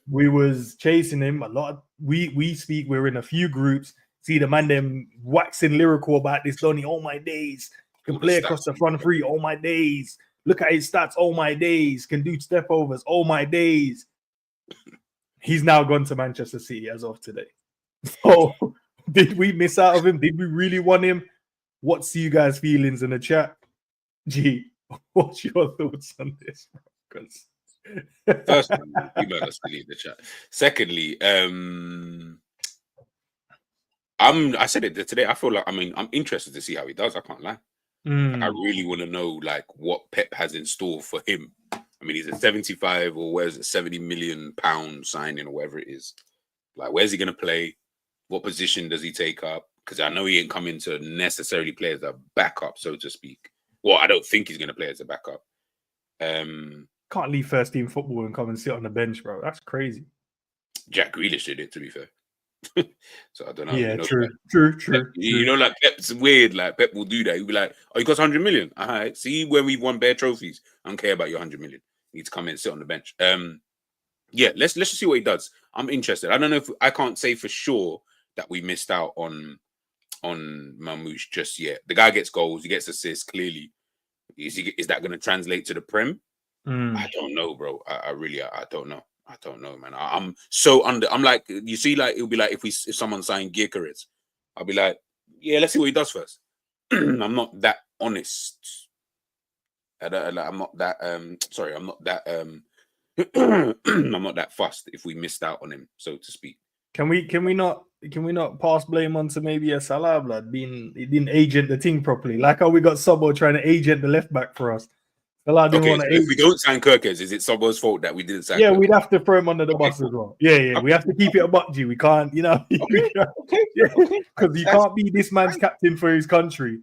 We was chasing him a lot. We speak. We're in a few groups. See the man them waxing lyrical about this Donny. All my days can play across the front three. All my days. Look at his stats. All my days can do step overs. All my days. He's now gone to Manchester City as of today. So did we miss out of him? Did we really want him? What's you guys' feelings in the chat? G, what's your thoughts on this? First, you better delete the chat. Secondly, I said it today. I feel like I'm interested to see how he does. I can't lie. Like, I really want to know like what Pep has in store for him. I mean, he's a 75 or where's it, 70 million pound signing or whatever it is. Like, where's he gonna play? What position does he take up? Because I know he ain't coming to necessarily play as a backup, so to speak. Well, I don't think he's gonna play as a backup. Can't leave first team football and come and sit on the bench, bro. That's crazy. Jack Grealish did it, to be fair. So I don't know. Yeah, you know, true. You know, like Pep's weird. Like Pep will do that. He'll be like, "Oh, you got 100 million. All right. See, when we've won bare trophies, I don't care about your 100 million. You need to come in and sit on the bench." Yeah, let's just see what he does. I'm interested. I don't know if I can't say for sure that we missed out on Marmoush just yet. The guy gets goals, he gets assists. Clearly, is that going to translate to the Prem? I don't know, bro. I really don't know. I don't know, man. I'm so under. I'm like, you see, like it'll be like if someone signed Kerkez, I'll be like, yeah, let's see what he does first. I'm not that honest. I'm not that. Sorry, I'm not that. I'm not that fussed if we missed out on him, so to speak. Can we not pass blame onto maybe a Salah blood he didn't agent the team properly? Like how we got Sobo trying to agent the left back for us. Salah didn't want to. If we don't sign Kerkez, is it Sobo's fault that we didn't sign? Yeah, Kerkez? We'd have to throw him under the bus as well. Yeah. We have to keep it a buck, G. We can't, because you can't be this man's captain for his country.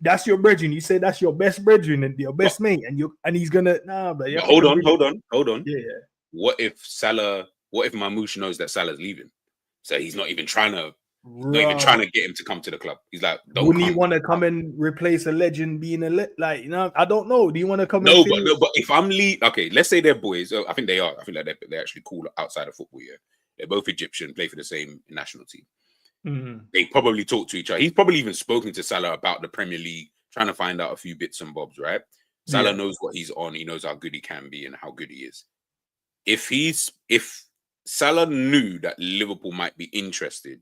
That's your brethren. You say that's your best brethren and your best mate, and he's gonna but hold on. Yeah. What if Marmoush knows that Salah's leaving? So he's not even trying to get him to come to the club. He's like, wouldn't he want to come and replace a legend being I don't know. Do you want to come? No, but if I'm okay, let's say they're boys. I think they are. I think like they're actually cool outside of football. Yeah, they're both Egyptian, play for the same national team. They probably talk to each other. He's probably even spoken to Salah about the Premier League, trying to find out a few bits and bobs, right? Salah knows what he's on. He knows how good he can be and how good he is. If Salah knew that Liverpool might be interested,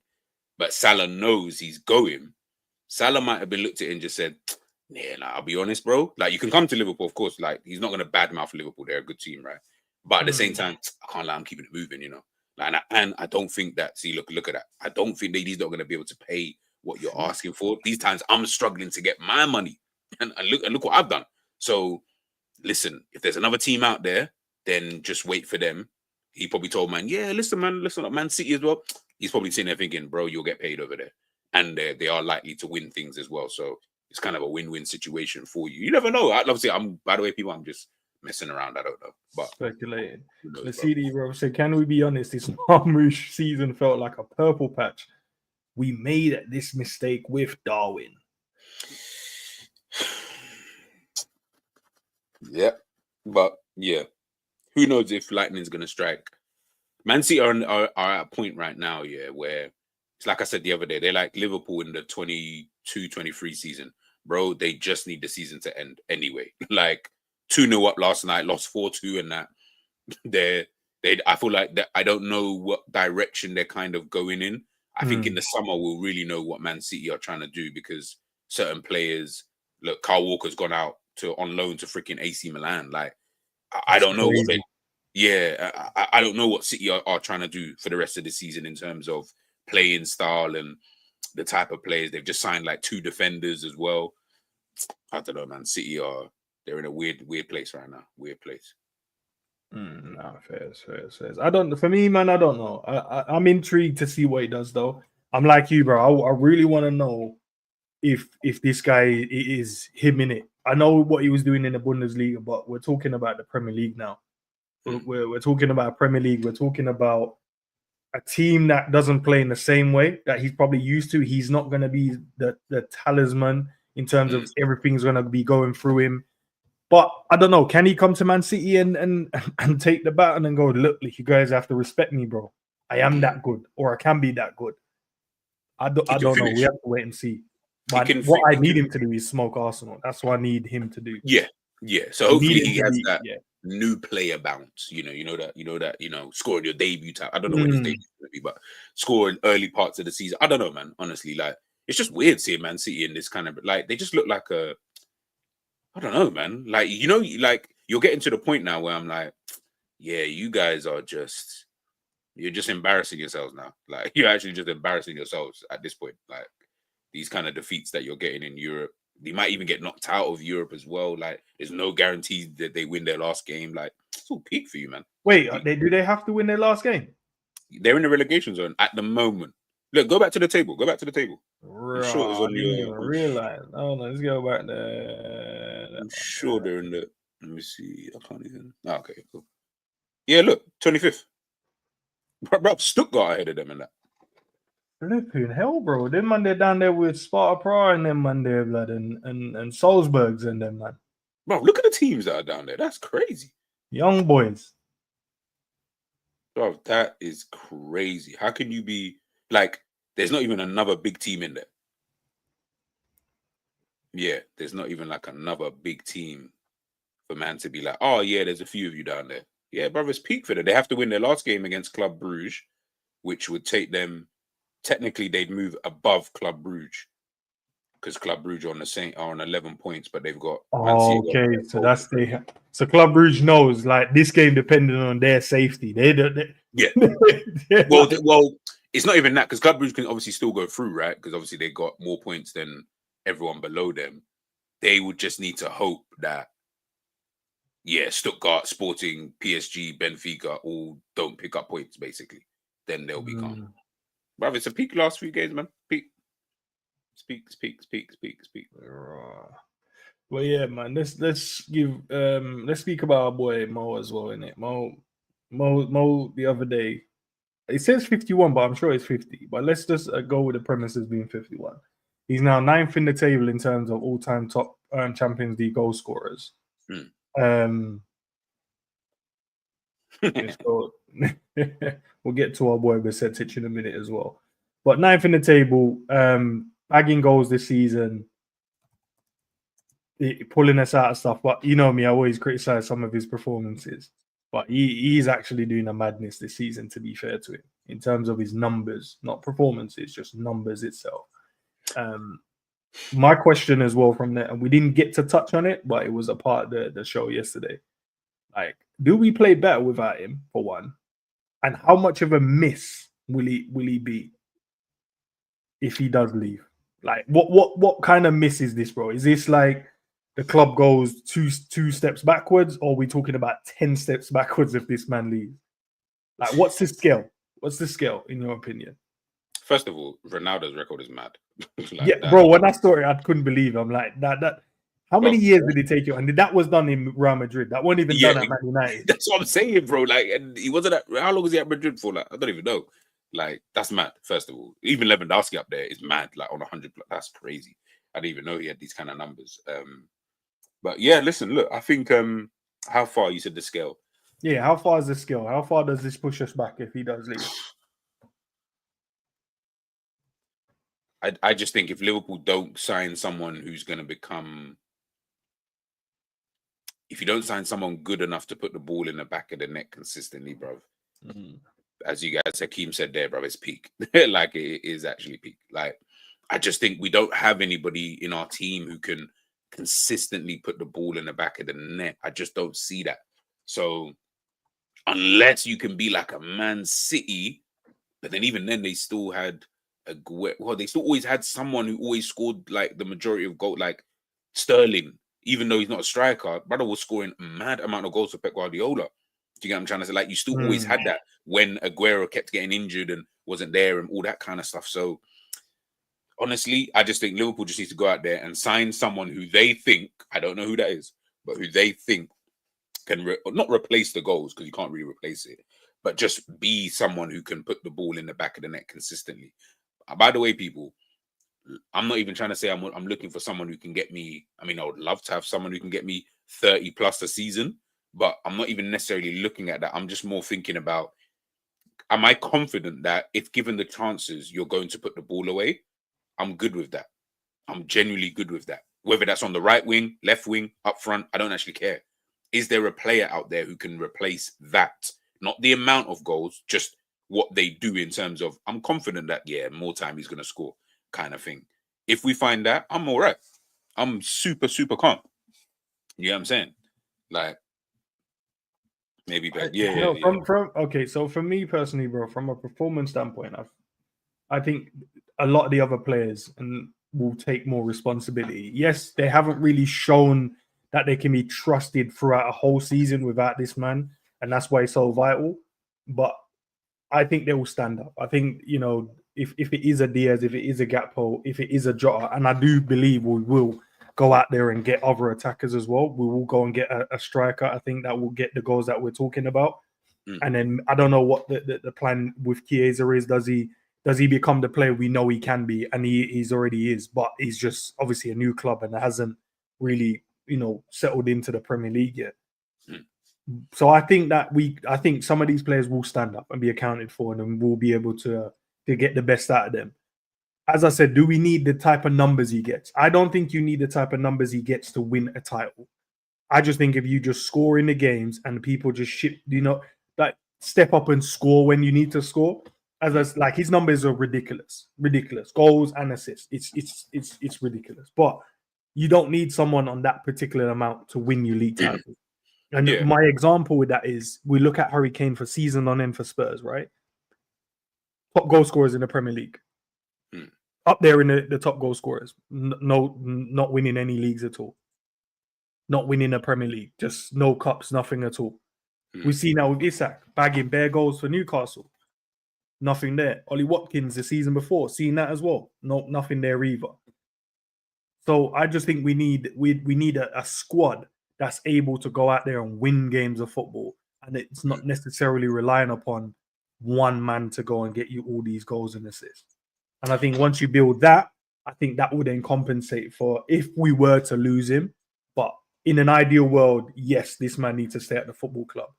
but Salah knows he's going, Salah might have been looked at it and just said, Yeah, like, I'll be honest, bro. Like, you can come to Liverpool, of course. Like, he's not going to badmouth Liverpool. They're a good team, right? But at the same time, I can't lie, I'm keeping it moving, you know. Like, and I don't think that. See, look at that. I don't think he's not going to be able to pay what you're asking for. These times, I'm struggling to get my money, and look what I've done. So, listen, if there's another team out there, then just wait for them. He probably told Man, yeah, listen, Man City as well. He's probably sitting there thinking, bro, you'll get paid over there, and they are likely to win things as well. So it's kind of a win-win situation for you. You never know. I'd love to say, by the way, people, I'm just messing around. I don't know, but speculating. knows, The CD bro said, "Can we be honest? This Marmoush season felt like a purple patch. We made this mistake with Darwin." Yeah, but yeah, who knows if lightning's gonna strike? Man City are at a point right now, yeah, where it's like I said the other day, they're like Liverpool in the 22-23 season, bro. They just need the season to end anyway. Like 2-0 up last night, lost 4-2, and that I feel like that. I don't know what direction they're kind of going in. I think in the summer we'll really know what Man City are trying to do, because certain players, look, Kyle Walker's gone out on loan to freaking AC Milan. Like, I don't know what they. Yeah, I don't know what City are trying to do for the rest of the season in terms of playing style and the type of players. They've just signed like 2 defenders as well. I don't know, man. City they're in a weird place right now. Weird place. No, fair. I don't. For me, man, I don't know. I'm intrigued to see what he does, though. I'm like you, bro. I really want to know if this guy is him in it. I know what he was doing in the Bundesliga, but we're talking about the Premier League now. We're talking about Premier League. We're talking about a team that doesn't play in the same way that he's probably used to. He's not going to be the talisman in terms of everything's going to be going through him. But I don't know. Can he come to Man City and take the baton and go, look, you guys have to respect me, bro. I am that good, or I can be that good. I don't know. We have to wait and see. But what I need him to do is smoke Arsenal. That's what I need him to do. Yeah. So hopefully he has that new player bounce. You know that scoring your debut time. I don't know when his debut is going to be, but scoring early parts of the season. I don't know, man. Honestly, like, it's just weird seeing Man City in this kind of, like, they just look like I don't know, man. Like, like, you're getting to the point now where I'm like, yeah, you guys are you're just embarrassing yourselves now. Like, you're actually just embarrassing yourselves at this point. Like, these kind of defeats that you're getting in Europe. They might even get knocked out of Europe as well. Like, there's no guarantee that they win their last game. Like, it's all peak for you, man. Wait, do they have to win their last game? They're in the relegation zone at the moment. Look, go back to the table. Right, I'm sure it's on I didn't even realize. Oh no, let's go back there. I'm sure they're in the. Let me see. I can't even. Oh, okay, cool. Yeah, look, 25th. Bro, Stuttgart ahead of them in that. Flipping hell, bro. Them man, they're down there with Sparta Prague and them man there, blood, and Salzburgs and them, man. Bro, look at the teams that are down there. That's crazy. Young boys. Bro, that is crazy. How can you be like, there's not even another big team in there? Yeah, there's not even like another big team for man to be like, oh yeah, there's a few of you down there. Yeah, brother, it's peak for them. They have to win their last game against Club Brugge, which would take them, technically they'd move above Club Brugge, because Club Brugge are on 11 points, but they've got. Okay, so that's so Club Brugge knows, like, this game depending on their safety. Yeah. well, it's not even that, because Club Brugge can obviously still go through, right? Because obviously they got more points than everyone below them. They would just need to hope that, yeah, Stuttgart, Sporting, PSG, Benfica all don't pick up points, basically. Then they'll be gone. Bruv, it's a peak last few games, man. Peak. Speak. Well, yeah, man. Let's speak about our boy Mo as well, innit? Mo the other day, it says 51, but I'm sure it's 50. But let's just go with the premises being 51. He's now 9th in the table in terms of all-time top Champions League goal scorers. We'll get to our boy Besetic in a minute as well. But 9th in the table, bagging goals this season, pulling us out of stuff. But you know me, I always criticize some of his performances. But he's actually doing a madness this season, to be fair to him, in terms of his numbers, not performances, just numbers itself. My question as well from there, and we didn't get to touch on it, but it was a part of the show yesterday. Like, do we play better without him, for one? And how much of a miss will he be if he does leave? Like, what kind of miss is this, bro? Is this like the club goes two steps backwards, or are we talking about 10 steps backwards if this man leaves? Like, what's the scale? What's the scale in your opinion? First of all, Ronaldo's record is mad. Yeah, bro. When I saw it, I couldn't believe it. I'm like, that. How many years did it take you? And that was done in Real Madrid. That wasn't even done at Man United. That's what I'm saying, bro. Like, and he wasn't at. How long was he at Madrid for? Like, I don't even know. Like, that's mad. First of all, even Lewandowski up there is mad. Like on 100. That's crazy. I didn't even know he had these kind of numbers. But yeah, listen, look. I think how far you said the scale. Yeah, how far is the scale? How far does this push us back if he does leave? I just think if Liverpool don't sign someone who's going to become, if you don't sign someone good enough to put the ball in the back of the net consistently, bro, as you guys, Hakeem said there, bro, it's peak. Like, it is actually peak. Like, I just think we don't have anybody in our team who can consistently put the ball in the back of the net. I just don't see that. So unless you can be like a Man City, but then even then they still had they still always had someone who always scored like the majority of goals, like Sterling, even though he's not a striker. Brother was scoring a mad amount of goals for Pep Guardiola. Do you get what I'm trying to say? Like, you still always had that when Aguero kept getting injured and wasn't there and all that kind of stuff. So honestly, I just think Liverpool just needs to go out there and sign someone who they think, I don't know who that is, but who they think can not replace the goals, because you can't really replace it, but just be someone who can put the ball in the back of the net consistently. By the way, people, I'm not even trying to say I'm looking for someone who can get me. I mean, I would love to have someone who can get me 30 plus a season, but I'm not even necessarily looking at that. I'm just more thinking about, am I confident that if given the chances, you're going to put the ball away? I'm good with that. I'm genuinely good with that. Whether that's on the right wing, left wing, up front, I don't actually care. Is there a player out there who can replace that? Not the amount of goals, just what they do in terms of, I'm confident that, yeah, more time he's going to score kind of thing. If we find that, I'm all right. I'm super, super calm. You know what I'm saying? Like, maybe bad. Yeah. Okay, so for me personally, bro, from a performance standpoint, I think a lot of the other players will take more responsibility. Yes, they haven't really shown that they can be trusted throughout a whole season without this man, and that's why it's so vital. But I think they will stand up. I think, you know, if it is a Diaz, if it is a Gakpo, if it is a Jota, and I do believe we will go out there and get other attackers as well. We will go and get a striker. I think that will get the goals that we're talking about. And then I don't know what the plan with Chiesa is. Does he become the player we know he can be? And he's already is, but he's just obviously a new club and hasn't really, you know, settled into the Premier League yet. So I think some of these players will stand up and be accounted for, and we'll be able to get the best out of them. As I said, do we need the type of numbers he gets? I don't think you need the type of numbers he gets to win a title. I just think if you just score in the games and people just like step up and score when you need to score, like his numbers are ridiculous goals and assists. It's ridiculous, but you don't need someone on that particular amount to win your league title. And my example with that is, we look at Harry Kane for season on end for Spurs, right? Top goal scorers in the Premier League. Up there in the top goal scorers. No, not winning any leagues at all. Not winning a Premier League. Just no cups, nothing at all. We see now with Isak bagging bare goals for Newcastle. Nothing there. Ollie Watkins the season before, seeing that as well. No, nothing there either. So I just think we need a squad that's able to go out there and win games of football, and it's not necessarily relying upon one man to go and get you all these goals and assists. And I think once you build that, I think that would then compensate for if we were to lose him. But in an ideal world, yes, this man needs to stay at the football club.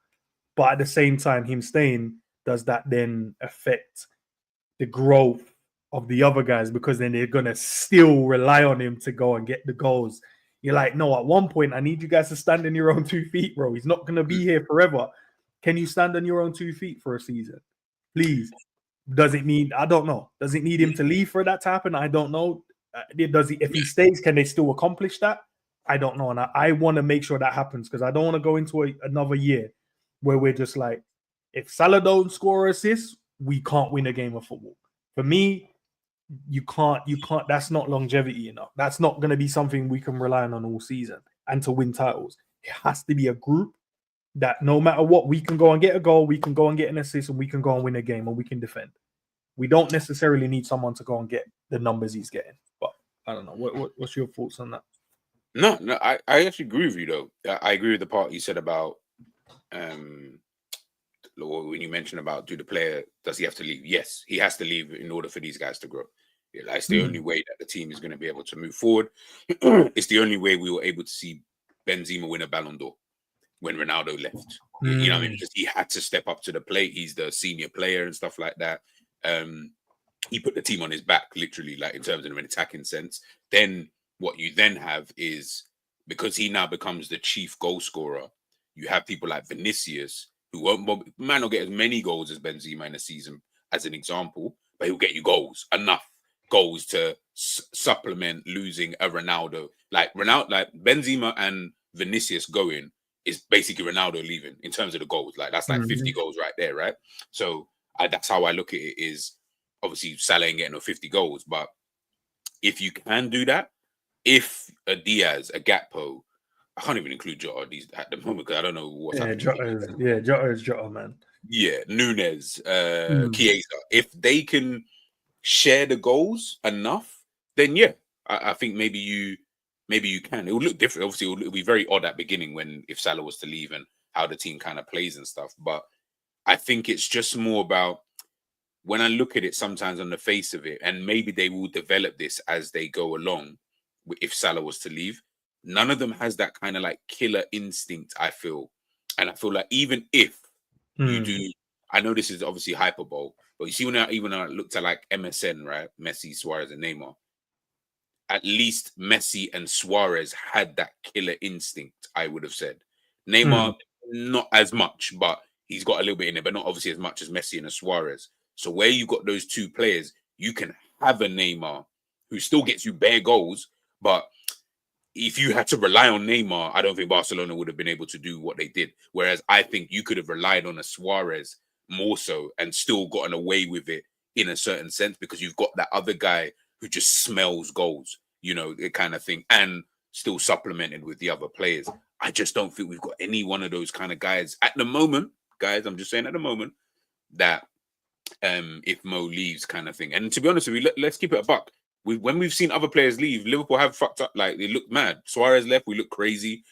But at the same time, him staying, does that then affect the growth of the other guys? Because then they're going to still rely on him to go and get the goals. You're like, no, at one point, I need you guys to stand on your own 2 feet, bro. He's not going to be here forever. Can you stand on your own 2 feet for a season? Please. Does it need, I don't know. Does it need him to leave for that to happen? I don't know. Does he? If he stays, can they still accomplish that? I don't know, and I want to make sure that happens because I don't want to go into another year where we're just like, if Salah don't score assists, we can't win a game of football. For me, you can't. That's not longevity enough. That's not going to be something we can rely on all season and to win titles. It has to be a group that no matter what, we can go and get a goal, we can go and get an assist, and we can go and win a game, and we can defend. We don't necessarily need someone to go and get the numbers he's getting. But I don't know. What's your thoughts on that? No, I actually agree with you though. I agree with the part you said about when you mentioned about does he have to leave? Yes, he has to leave in order for these guys to grow. Yeah, that's the only way that the team is going to be able to move forward. It's the only way we were able to see Benzema win a Ballon d'Or when Ronaldo left. You know what I mean? Because he had to step up to the plate. He's the senior player and stuff like that. He put the team on his back, literally, like in terms of an attacking sense. Then what you then have is, because he now becomes the chief goal scorer, you have people like Vinicius, who might not get as many goals as Benzema in a season, as an example, but he'll get you goals, enough goals to supplement losing a Ronaldo. Like Benzema and Vinicius going is basically Ronaldo leaving in terms of the goals. Like that's like 50 goals right there, right? So that's how I look at it. Is obviously Salah ain't getting no 50 goals, but if you can do that, if a Diaz, a Gakpo, I can't even include Jota at the moment because I don't know what's happening. Jota is Jota, man. Yeah, Nunez, Chiesa. If they can share the goals enough, then yeah, I think maybe you can. It will look different. Obviously, it'll be very odd at beginning if Salah was to leave and how the team kind of plays and stuff. But I think it's just more about, when I look at it sometimes on the face of it, and maybe they will develop this as they go along. If Salah was to leave, none of them has that kind of like killer instinct, I feel. And I feel like even if you do, I know this is obviously hyperbole, but you see when I looked at like MSN, right? Messi, Suarez, and Neymar. At least Messi and Suarez had that killer instinct, I would have said. Neymar, not as much, but he's got a little bit in it, but not obviously as much as Messi and Suarez. So where you got those two players, you can have a Neymar who still gets you bare goals, but if you had to rely on Neymar, I don't think Barcelona would have been able to do what they did. Whereas I think you could have relied on a Suarez more so and still gotten away with it in a certain sense, because you've got that other guy who just smells goals, the kind of thing, and still supplemented with the other players. I just don't think we've got any one of those kind of guys at the moment, guys. I'm just saying at the moment that if Mo leaves, kind of thing. And to be honest with you, let's keep it a buck. When we've seen other players leave, Liverpool have fucked up. Like, they look mad. Suarez left, we look crazy.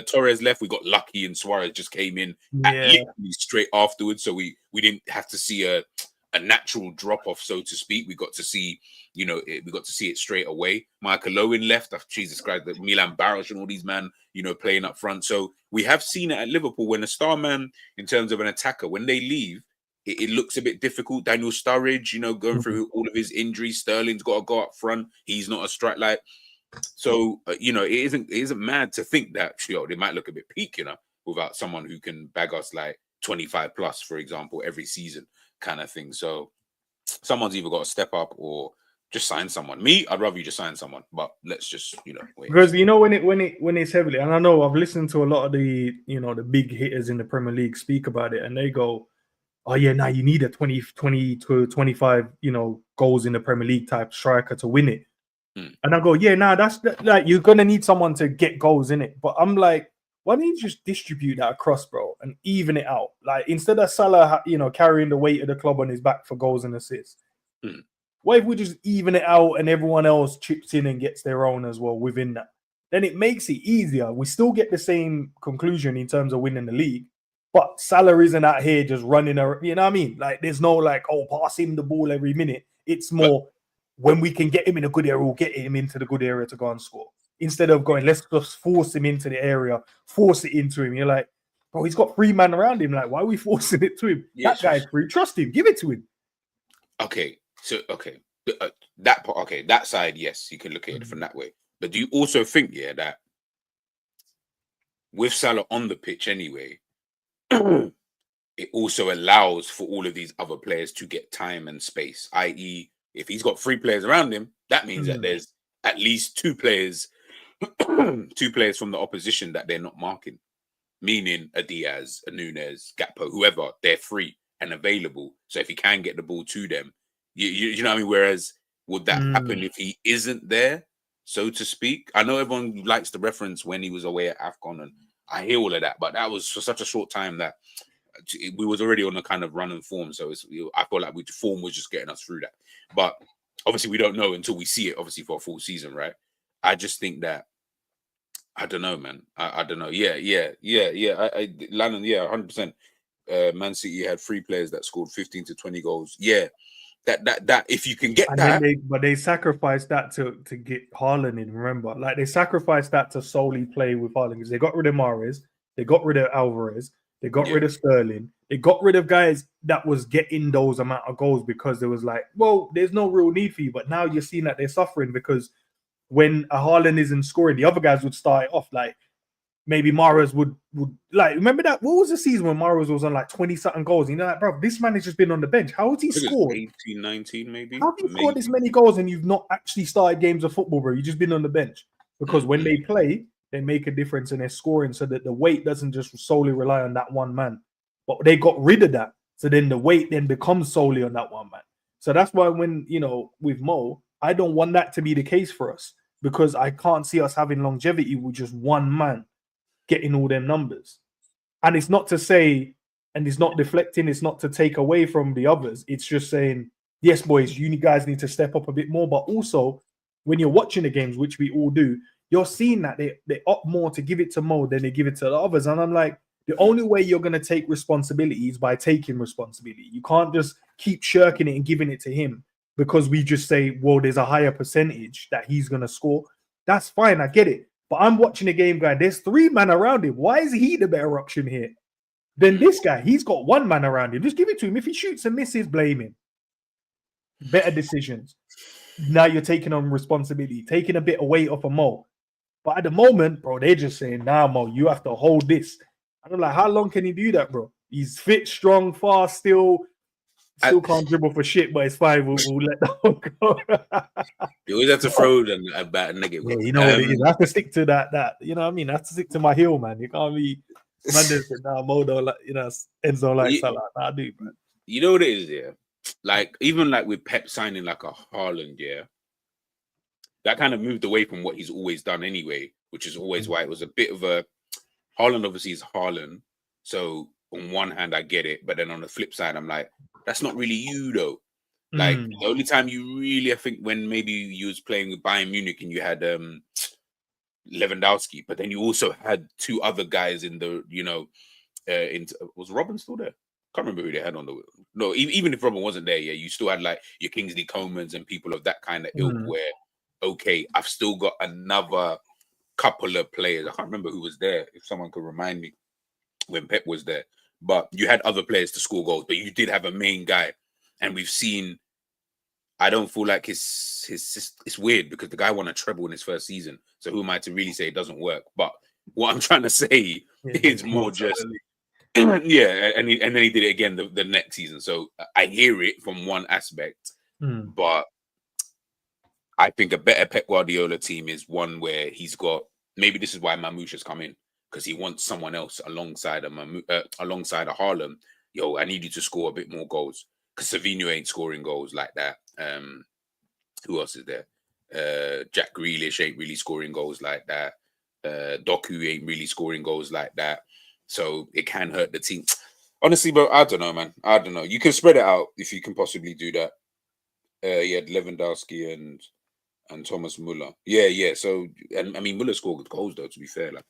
Torres left, we got lucky, and Suarez just came in literally straight afterwards. So we didn't have to see a natural drop off, so to speak. We got to see, we got to see it straight away. Michael Owen left. Jesus Christ, the Milan Baros and all these men, playing up front. So we have seen it at Liverpool when a star man, in terms of an attacker, when they leave, it looks a bit difficult. Daniel Sturridge, going through all of his injuries. Sterling's got to go up front. He's not a strike light. So, it isn't mad to think that, they might look a bit peak, without someone who can bag us like 25 plus, for example, every season kind of thing. So someone's either got to step up or just sign someone. Me, I'd rather you just sign someone, but let's just, wait. Because when it's heavily, and I know I've listened to a lot of the, the big hitters in the Premier League speak about it, and they go, oh yeah, now you need a 20 to 25, goals in the Premier League type striker to win it. And I go, yeah, that's like, you're gonna need someone to get goals in it. But I'm like, why don't you just distribute that across, bro, and even it out? Like, instead of Salah, carrying the weight of the club on his back for goals and assists, what if we just even it out and everyone else chips in and gets their own as well within that? Then it makes it easier. We still get the same conclusion in terms of winning the league. But Salah isn't out here just running, you know what I mean? Like, there's no like, pass him the ball every minute. It's more, when we can get him in a good area, we'll get him into the good area to go and score. Instead of going, let's just force him into the area, force it into him. You're like, bro, he's got 3 men around him. Like, why are we forcing it to him? That guy's free. Trust him. Give it to him. That part, that side, yes, you can look at it from that way. But do you also think, that with Salah on the pitch anyway, it also allows for all of these other players to get time and space, i.e., if he's got 3 players around him, that means that there's at least two players from the opposition that they're not marking, meaning a Diaz, a Nunes, Gakpo, whoever, they're free and available. So if he can get the ball to them, you know what I mean? Whereas would that happen if he isn't there, so to speak? I know everyone likes to reference when he was away at AFCON, and I hear all of that, but that was for such a short time that we was already on a kind of run and form. So I feel like form was just getting us through that. But obviously we don't know until we see it, obviously, for a full season, right? I just think that, I don't know, man. I don't know. Yeah. Lannon, 100%. Man City had 3 players that scored 15 to 20 goals. Yeah. That if you can get and that. But they sacrificed that to get Haaland in, remember? Like, they sacrificed that to solely play with Haaland, because they got rid of Mahrez, they got rid of Alvarez, they got rid of Sterling, they got rid of guys that was getting those amount of goals, because there was like, well, there's no real need for you. But now you're seeing that they're suffering, because when a Haaland isn't scoring, the other guys would start it off. Like, maybe Mahrez would like, remember that? What was the season when Mahrez was on like 20-something goals? You know, like, bro, this man has just been on the bench. How has he scored? 18, 19 maybe. How have you scored this many goals and you've not actually started games of football, bro? You've just been on the bench. Because when they play, they make a difference and they're scoring, so that the weight doesn't just solely rely on that one man. But they got rid of that. So then the weight then becomes solely on that one man. So that's why when, you know, with Mo, I don't want that to be the case for us, because I can't see us having longevity with just one man getting all them numbers. And it's not to say, and it's not deflecting, it's not to take away from the others. It's just saying, yes, boys, you guys need to step up a bit more. But also, when you're watching the games, which we all do, you're seeing that they opt more to give it to Mo than they give it to the others. And I'm like, the only way you're going to take responsibility is by taking responsibility. You can't just keep shirking it and giving it to him because we just say, well, there's a higher percentage that he's going to score. That's fine, I get it. But I'm watching the game, guy. There's 3 men around him. Why is he the better option here than this guy? He's got 1 man around him. Just give it to him. If he shoots and misses, blame him. Better decisions. Now you're taking on responsibility, taking a bit of weight off of Mo. But at the moment, bro, they're just saying, nah, Mo, you have to hold this. And I'm like, how long can he do that, bro? He's fit, strong, fast, still can't dribble for shit, but it's fine. We'll let that one go. You always have to throw them a bad negative. Yeah, you know what it is. I have to stick to that. You know what I mean? I have to stick to my heel, man. You can't be man said, nah, Mo don't like, you know, Enzo like Salah. Nah, I do, man. You know what it is, yeah? Like, even like with Pep signing like a Haaland, yeah, that kind of moved away from what he's always done anyway, which is always why it was a bit of a Haaland. Obviously is Haaland, so on one hand I get it, but then on the flip side I'm like, that's not really you though. Like the only time you really, I think, when maybe you was playing with Bayern Munich and you had Lewandowski, but then you also had 2 other guys in the, you know, was Robin still there? Can't remember who they had on the. No, even if Robin wasn't there, yeah, you still had like your Kingsley Comans and people of that kind of ilk. Where, okay, I've still got another couple of players. I can't remember who was there. If someone could remind me when Pep was there, but you had other players to score goals, but you did have a main guy, and we've seen. I don't feel like it's weird because the guy won a treble in his first season. So who am I to really say it doesn't work? But what I'm trying to say is more just. Yeah, and then he did it again the next season. So I hear it from one aspect, but I think a better Pep Guardiola team is one where he's got, maybe this is why Marmoush has come in, because he wants someone else alongside a Haaland. Yo, I need you to score a bit more goals, because Savinho ain't scoring goals like that. Who else is there? Jack Grealish ain't really scoring goals like that. Doku ain't really scoring goals like that. So it can hurt the team. Honestly, bro, I don't know, man. I don't know. You can spread it out if you can possibly do that. You had Lewandowski and Thomas Muller. Yeah. So, and I mean, Muller scored good goals, though, to be fair. Like,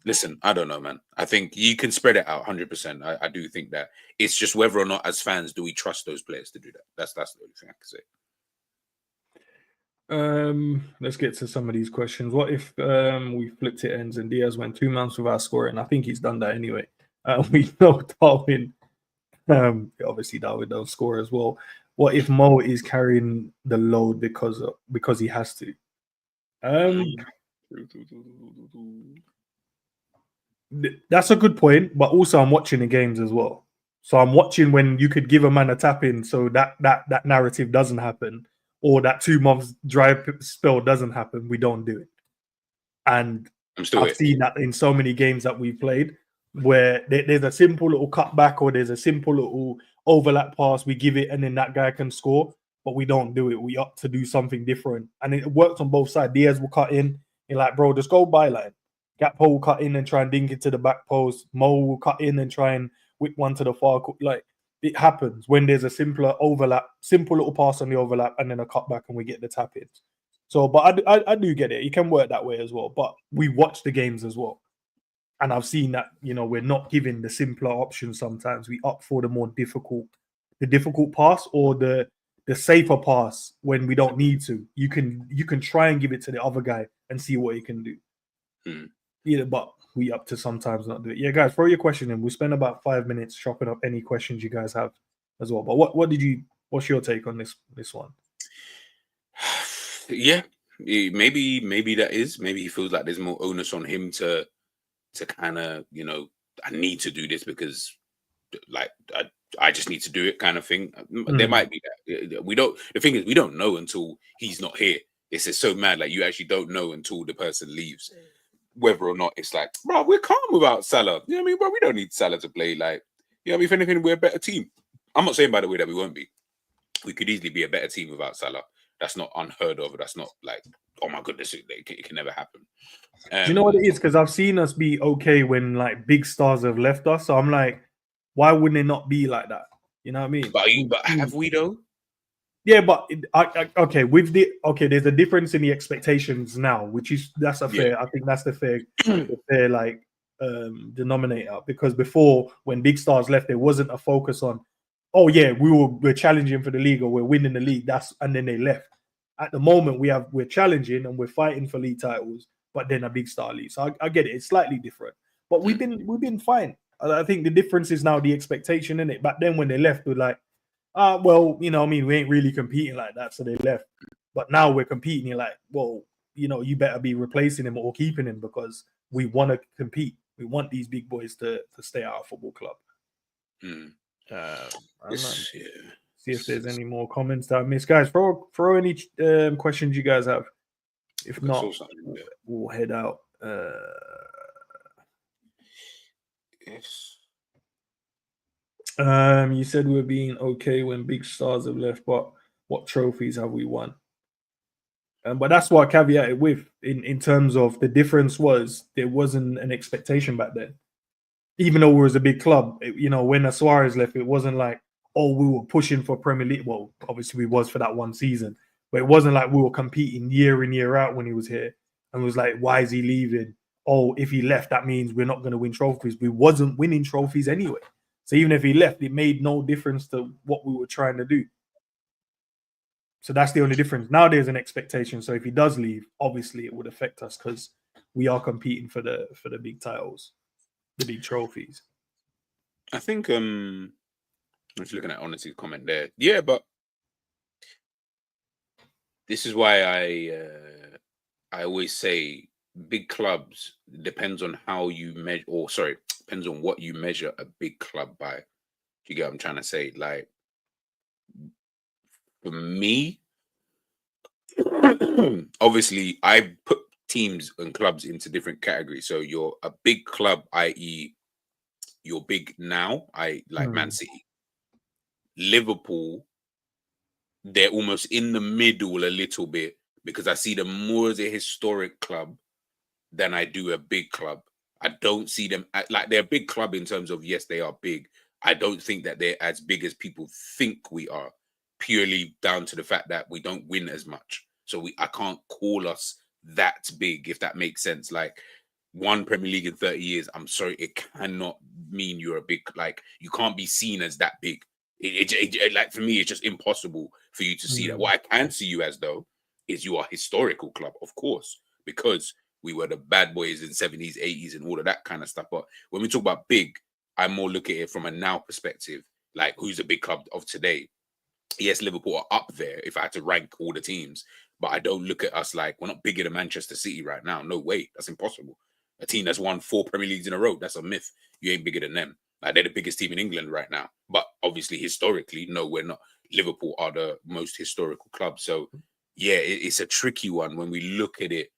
listen, I don't know, man. I think you can spread it out 100%. I do think that. It's just whether or not, as fans, do we trust those players to do that? That's the only thing I can say. Let's get to some of these questions. What if we flipped it ends and Diaz went 2 months without scoring? I think he's done that anyway. We know Darwin. Obviously Darwin don't score as well. What if Mo is carrying the load because he has to? That's a good point, but also I'm watching the games as well. So I'm watching when you could give a man a tap in so that narrative doesn't happen. or that 2 months dry spell doesn't happen, we don't do it. And I've seen that in so many games that we've played, where there's a simple little cutback or there's a simple little overlap pass, we give it and then that guy can score, but we don't do it. We opt to do something different. And it worked on both sides. Diaz will cut in, you're like, bro, just go byline. Gakpo will cut in and try and dink it to the back post. Mo will cut in and try and whip one to the far. Like, it happens when there's a simpler overlap, simple little pass on the overlap, and then a cutback, and we get the tap ins. So, but I do get it. You can work that way as well. But we watch the games as well, and I've seen that we're not giving the simpler options. Sometimes we opt for the more difficult pass or the safer pass when we don't need to. You can try and give it to the other guy and see what he can do. Yeah, but we up to sometimes not do it. Yeah, guys, throw your question in. We'll spend about 5 minutes chopping up any questions you guys have as well. But what's your take on this one? Yeah, maybe that is. Maybe he feels like there's more onus on him to kind of, I need to do this because like I just need to do it kind of thing. There might be that. The thing is, we don't know until he's not here. It's just so mad. Like, you actually don't know until the person leaves whether or not it's like, bro, we're calm without Salah. You know what I mean? Bro, we don't need Salah to play. Like, if anything, we're a better team. I'm not saying, by the way, that we won't be. We could easily be a better team without Salah. That's not unheard of. That's not like, oh my goodness, it can never happen. Do you know what it is? Because I've seen us be okay when like big stars have left us. So I'm like, why wouldn't it not be like that? You know what I mean? But have we though? Yeah, but there's a difference in the expectations now, that's a fair. I think that's the fair like denominator, because before, when big stars left, there wasn't a focus on, oh yeah, we're challenging for the league or we're winning the league. And then they left. At the moment, we're challenging and we're fighting for league titles, but then a big star league. So I get it. It's slightly different, but we've been fine. I think the difference is now the expectation in it. Back then, when they left, we're like, well, we ain't really competing like that, so they left. But now we're competing. You're like, well, you better be replacing him or keeping him, because we want to compete. We want these big boys to stay at our football club. See if there's any more comments that I missed. Guys, throw any questions you guys have. If not, we'll head out. Yes. You said we're being okay when big stars have left, but what trophies have we won? But that's what I caveated with in terms of the difference was there wasn't an expectation back then. Even though we was a big club, when Suarez left, it wasn't like, oh, we were pushing for Premier League. Well, obviously we was for that one season, but it wasn't like we were competing year in, year out when he was here. And it was like, why is he leaving? Oh, if he left, that means we're not going to win trophies. We wasn't winning trophies anyway. So even if he left, it made no difference to what we were trying to do. So that's the only difference. Now there's an expectation. So if he does leave, obviously it would affect us because we are competing for the big titles, the big trophies. I think I'm just looking at Honesty's comment there. Yeah, but this is why I always say big clubs depends on how you measure, depends on what you measure a big club by. Do you get what I'm trying to say? Like, for me, obviously, I put teams and clubs into different categories. So you're a big club, i.e., you're big now, like Man City. Liverpool, they're almost in the middle a little bit, because I see them more as a historic club than I do a big club. I don't see them like they're a big club in terms of, yes, they are big. I don't think that they're as big as people think we are, purely down to the fact that we don't win as much. So I can't call us that big, if that makes sense. Like, one Premier League in 30 years, I'm sorry, it cannot mean you're a big, like, you can't be seen as that big. It like, for me, it's just impossible for you to see that. What I can see you as, though, is you are a historical club, of course, because we were the bad boys in 70s, 80s, and all of that kind of stuff. But when we talk about big, I more look at it from a now perspective, like who's the big club of today. Yes, Liverpool are up there if I had to rank all the teams, but I don't look at us like we're not bigger than Manchester City right now. No way, that's impossible. A team that's won 4 Premier Leagues in a row, that's a myth. You ain't bigger than them. Like, they're the biggest team in England right now. But obviously, historically, no, we're not. Liverpool are the most historical club. So yeah, it's a tricky one when we look at it.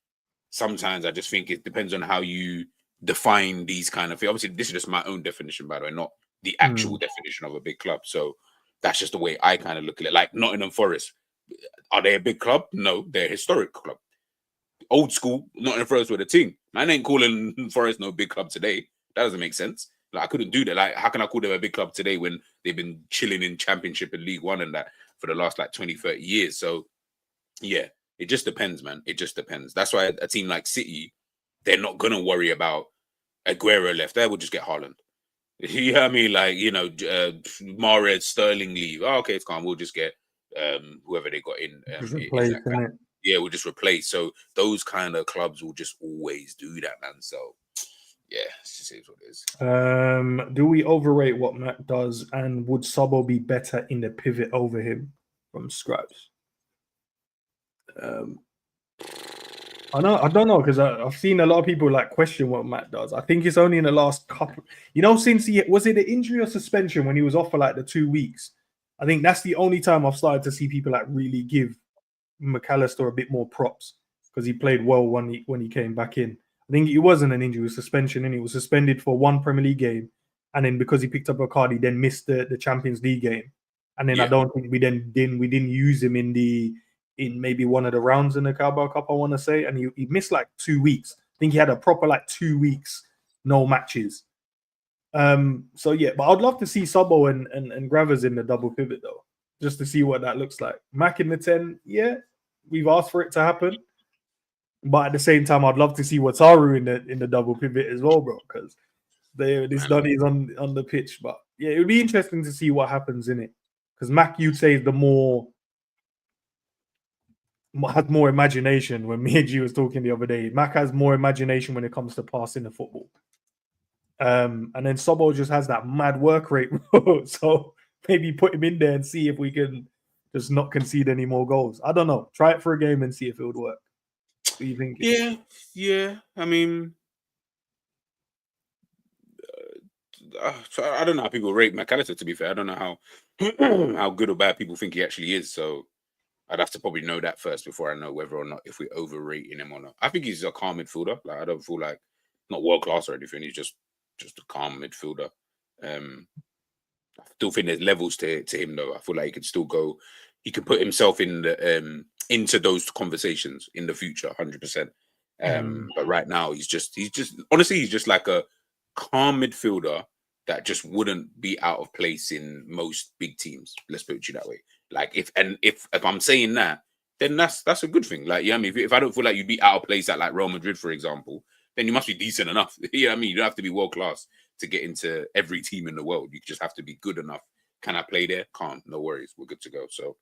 Sometimes I just think it depends on how you define these kind of things. Obviously, this is just my own definition, by the way, not the actual definition of a big club. So that's just the way I kind of look at it. Like Nottingham Forest, are they a big club? No, they're a historic club. Old school, Nottingham Forest were the team. Man ain't calling Forest no big club today. That doesn't make sense. Like I couldn't do that. Like, how can I call them a big club today when they've been chilling in Championship and League One and that for the last like 20, 30 years? So yeah, it just depends, man. It just depends. That's why a team like City, they're not gonna worry about Aguero left there. We'll just get Haaland. You know what I mean? Like, you know, Mahrez, Sterling leave. Oh, okay, it's calm. We'll just get whoever they got in. Yeah, we'll just replace. So those kind of clubs will just always do that, man. So yeah, it's just what it is. Do we overrate what Matt does, and would Sobo be better in the pivot over him? From Scraps. I don't know, because I've seen a lot of people like question what Matt does. I think it's only in the last couple, you know, since he was it the injury or suspension when he was off for like the 2 weeks. I think that's the only time I've started to see people like really give McAllister a bit more props, because he played well when he came back in. I think it wasn't an injury, it was suspension, and he was suspended for one Premier League game, and then because he picked up a card, he then missed the Champions League game, and then I don't think we didn't use him in maybe one of the rounds in the Carabao Cup, I want to say, and he missed like 2 weeks. I think he had a proper like 2 weeks, no matches. So yeah, but I'd love to see Sobo and Gravers in the double pivot though, just to see what that looks like. Mac in the 10, yeah, we've asked for it to happen, but at the same time, I'd love to see Wataru in the double pivot as well, bro, because this Donny is on the pitch. But yeah, it would be interesting to see what happens in it, because Mac, you'd say, is had more imagination. When me and G was talking the other day, Mac has more imagination when it comes to passing the football. And then Sobo just has that mad work rate. So maybe put him in there and see if we can just not concede any more goals. I don't know. Try it for a game and see if it would work. What do you think? Yeah. I mean, I don't know how people rate McAllister, to be fair. I don't know how how good or bad people think he actually is. So I'd have to probably know that first before I know whether or not if we're overrating him or not. I think he's a calm midfielder. Like, I don't feel like not world class or anything. He's just a calm midfielder. I still think there's levels to him though. I feel like he could still go. He could put himself in the into those conversations in the future, 100%. But right now, he's just honestly, he's just like a calm midfielder that just wouldn't be out of place in most big teams. Let's put it that way. Like if I'm saying that, then that's a good thing. Like, yeah, I mean, if I don't feel like you'd be out of place at like Real Madrid, for example, then you must be decent enough. You know what I mean? You don't have to be world class to get into every team in the world. You just have to be good enough. Can I play there? Can't. No worries. We're good to go. So,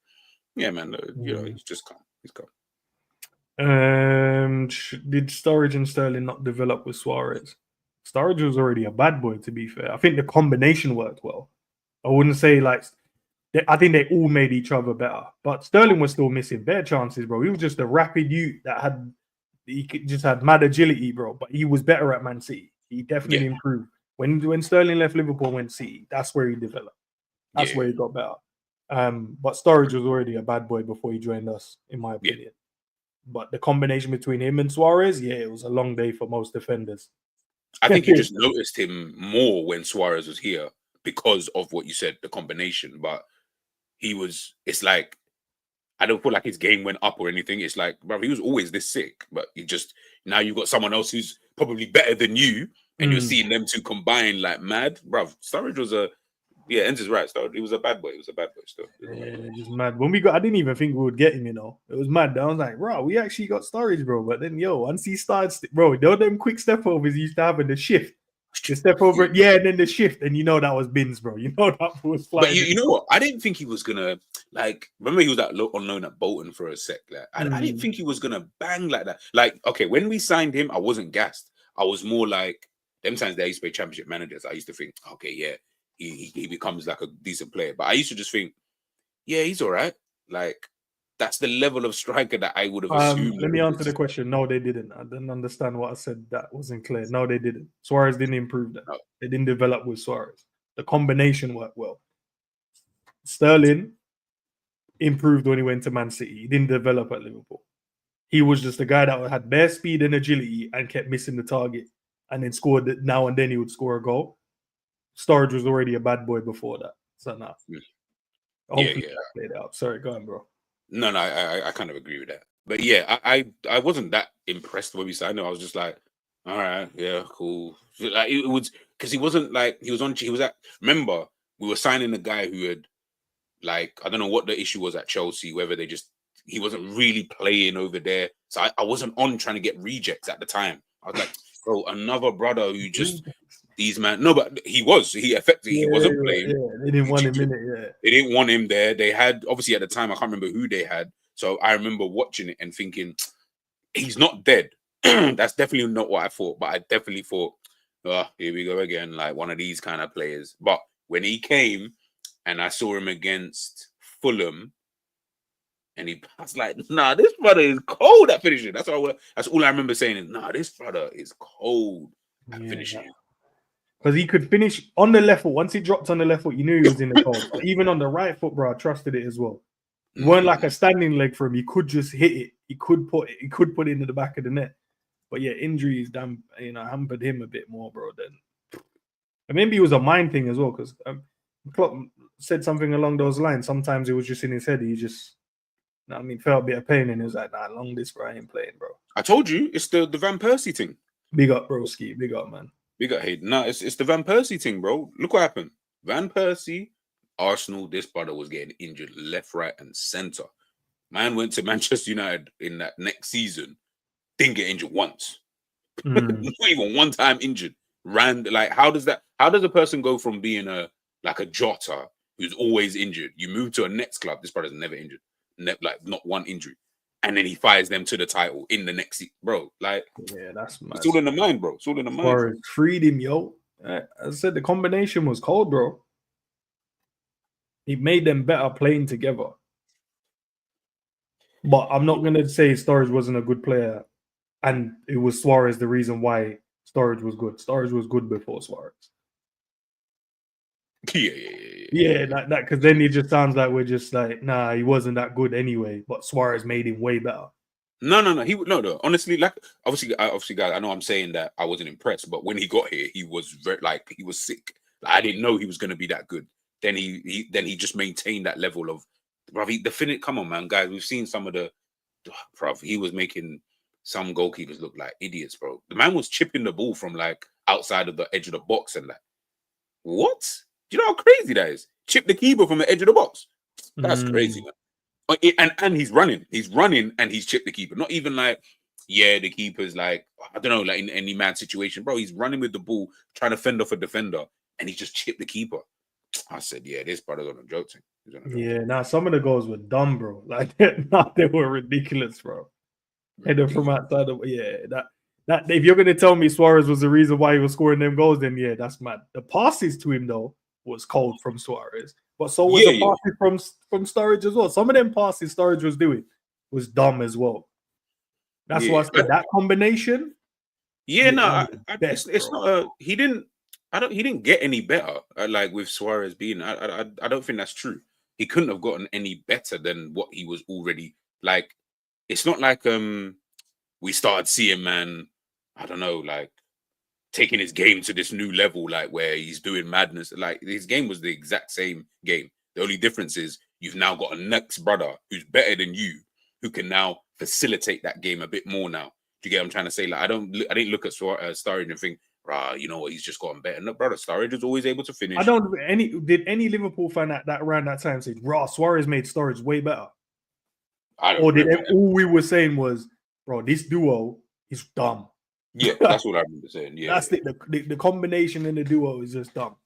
yeah, man. You know, he's just calm. He's calm. Did Sturridge and Sterling not develop with Suarez? Sturridge was already a bad boy, to be fair. I think the combination worked well. I wouldn't say like. I think they all made each other better, but Sterling was still missing bare chances, bro. He was just a rapid youth that just had mad agility, bro. But he was better at Man City. He definitely improved. When Sterling left Liverpool and went City, that's where he developed. That's where he got better. But Sturridge was already a bad boy before he joined us, in my opinion. But the combination between him and Suarez, it was a long day for most defenders. I think you just noticed him more when Suarez was here because of what you said, the combination. But it's like, I don't feel like his game went up or anything. It's like, bro, he was always this sick, but now you've got someone else who's probably better than you, and you're seeing them two combine like mad, bro. Sturridge was Enzo's right. Sturridge, he was a bad boy. He was a bad boy still. Just mad. When I didn't even think we would get him. You know, it was mad. I was like, bro, we actually got Sturridge, bro. But then, once he started, bro, them quick step overs he used to have in the shift. The step over, and then the shift, and that was Bins, bro. That was flying. But you know what? I didn't think he was gonna like. Remember, he was on loan at Bolton for a sec. Like, I didn't think he was gonna bang like that. Like, okay, when we signed him, I wasn't gassed. I was more like them times they used to play Championship managers. I used to think, okay, yeah, he becomes like a decent player. But I used to just think, yeah, he's all right. Like, that's the level of striker that I would have assumed. Let me answer the question. No, they didn't. I didn't understand what I said. That wasn't clear. No, they didn't. Suarez didn't improve that. No. They didn't develop with Suarez. The combination worked well. Sterling improved when he went to Man City. He didn't develop at Liverpool. He was just a guy that had bare speed and agility and kept missing the target, and then scored it now and then he would score a goal. Sturridge was already a bad boy before that. So now, hopefully that played out. Sorry, go on, bro. No, I kind of agree with that. But yeah, I wasn't that impressed when we signed him. I was just like, all right, yeah, cool. Like it was because he wasn't like he was at. Remember, we were signing a guy who had like I don't know what the issue was at Chelsea, whether he wasn't really playing over there. So I wasn't on trying to get rejects at the time. I was like, bro, another brother who just these man. No, but he wasn't playing. Yeah, they didn't want him in it. Yeah, they didn't want him there. They had obviously at the time I can't remember who they had. So I remember watching it and thinking, he's not dead. That's definitely not what I thought. But I definitely thought, oh, here we go again, like one of these kind of players. But when he came and I saw him against Fulham, and he passed like, nah, this brother is cold at finishing. That's all I remember saying is, nah, this brother is cold at finishing. Because he could finish on the left foot. Once he dropped on the left foot, you knew he was in the goal. But even on the right foot, bro, I trusted it as well. It weren't like a standing leg for him. He could just hit it. He could put it into the back of the net. But yeah, injuries hampered him a bit more, bro. Then and maybe it was a mind thing as well, because Klopp said something along those lines. Sometimes it was just in his head. He just, felt a bit of pain, and he was like, nah, long this, bro, I ain't playing, bro. I told you, it's the Van Persie thing. Big up, broski. Big up, man. Big up, Hayden. No, it's the Van Persie thing, bro. Look what happened. Van Persie, Arsenal, this brother was getting injured left, right, and center. Man went to Manchester United in that next season, didn't get injured once. Not even one time injured. How does a person go from being a Jota who's always injured? You move to a next club, this brother's never injured. Not one injury. And then he fires them to the title in the next season. Bro, that's mad. It's all in the mind, bro. It's all in the mind. Or freed him, yo. As I said, the combination was cold, bro. He made them better playing together. But I'm not going to say Sturridge wasn't a good player, and it was Suarez the reason why Sturridge was good. Sturridge was good before Suarez. Yeah, that because then it just sounds like we're just like, nah, he wasn't that good anyway. But Suarez made him way better. No. No. Honestly, obviously, guys, I know I'm saying that I wasn't impressed, but when he got here, he was he was sick. I didn't know he was going to be that good. Then he just maintained that level of, bruv. Come on, man, guys, we've seen some of the, bruv. He was making some goalkeepers look like idiots, bro. The man was chipping the ball from outside of the edge of the box and what? Do you know how crazy that is? Chip the keeper from the edge of the box. That's crazy, man. And he's running, and he's chipped the keeper. Not even the keeper's I don't know, in any mad situation, bro. He's running with the ball, trying to fend off a defender, and he just chipped the keeper. I said, yeah, this brother's on a joke thing. Some of the goals were dumb, bro. They were ridiculous, bro. Header from outside of that. If you're gonna tell me Suarez was the reason why he was scoring them goals, then that's mad. The passes to him though was cold from Suarez, but so was the passes from Sturridge as well. Some of them passes Sturridge was doing was dumb as well. That's why I said that combination. It's not. He didn't get any better. With Suarez being, I don't think that's true. He couldn't have gotten any better than what he was already like. It's not like we started seeing man, I don't know, taking his game to this new level, where he's doing madness. His game was the exact same game. The only difference is you've now got a next brother who's better than you, who can now facilitate that game a bit more now. Do you get what I'm trying to say? I didn't look at Sturridge and think, you know what, he's just gotten better. No, brother, Sturridge was always able to finish. Did any Liverpool fan at that around that time say, Suarez made Sturridge way better? All we were saying was, bro, this duo is dumb. Yeah, that's what I remember saying. Yeah, that's the combination in the duo is just dumb.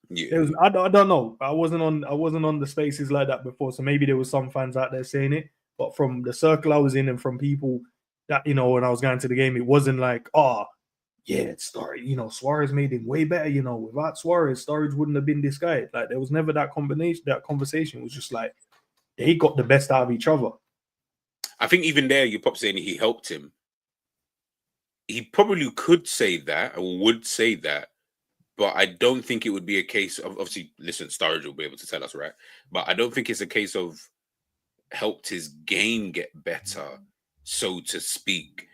Yeah, I don't know. I wasn't on the spaces like that before, so maybe there was some fans out there saying it. But from the circle I was in and from people that when I was going to the game, it wasn't like, it's Sturridge. Suarez made him way better. Without Suarez, Sturridge wouldn't have been this guy. There was never that combination. That conversation was just they got the best out of each other. I think even there, you're probably saying he helped him. He probably could say that or would say that, but I don't think it would be a case of, obviously, listen, Sturridge will be able to tell us, right? But I don't think it's a case of helped his game get better, so to speak.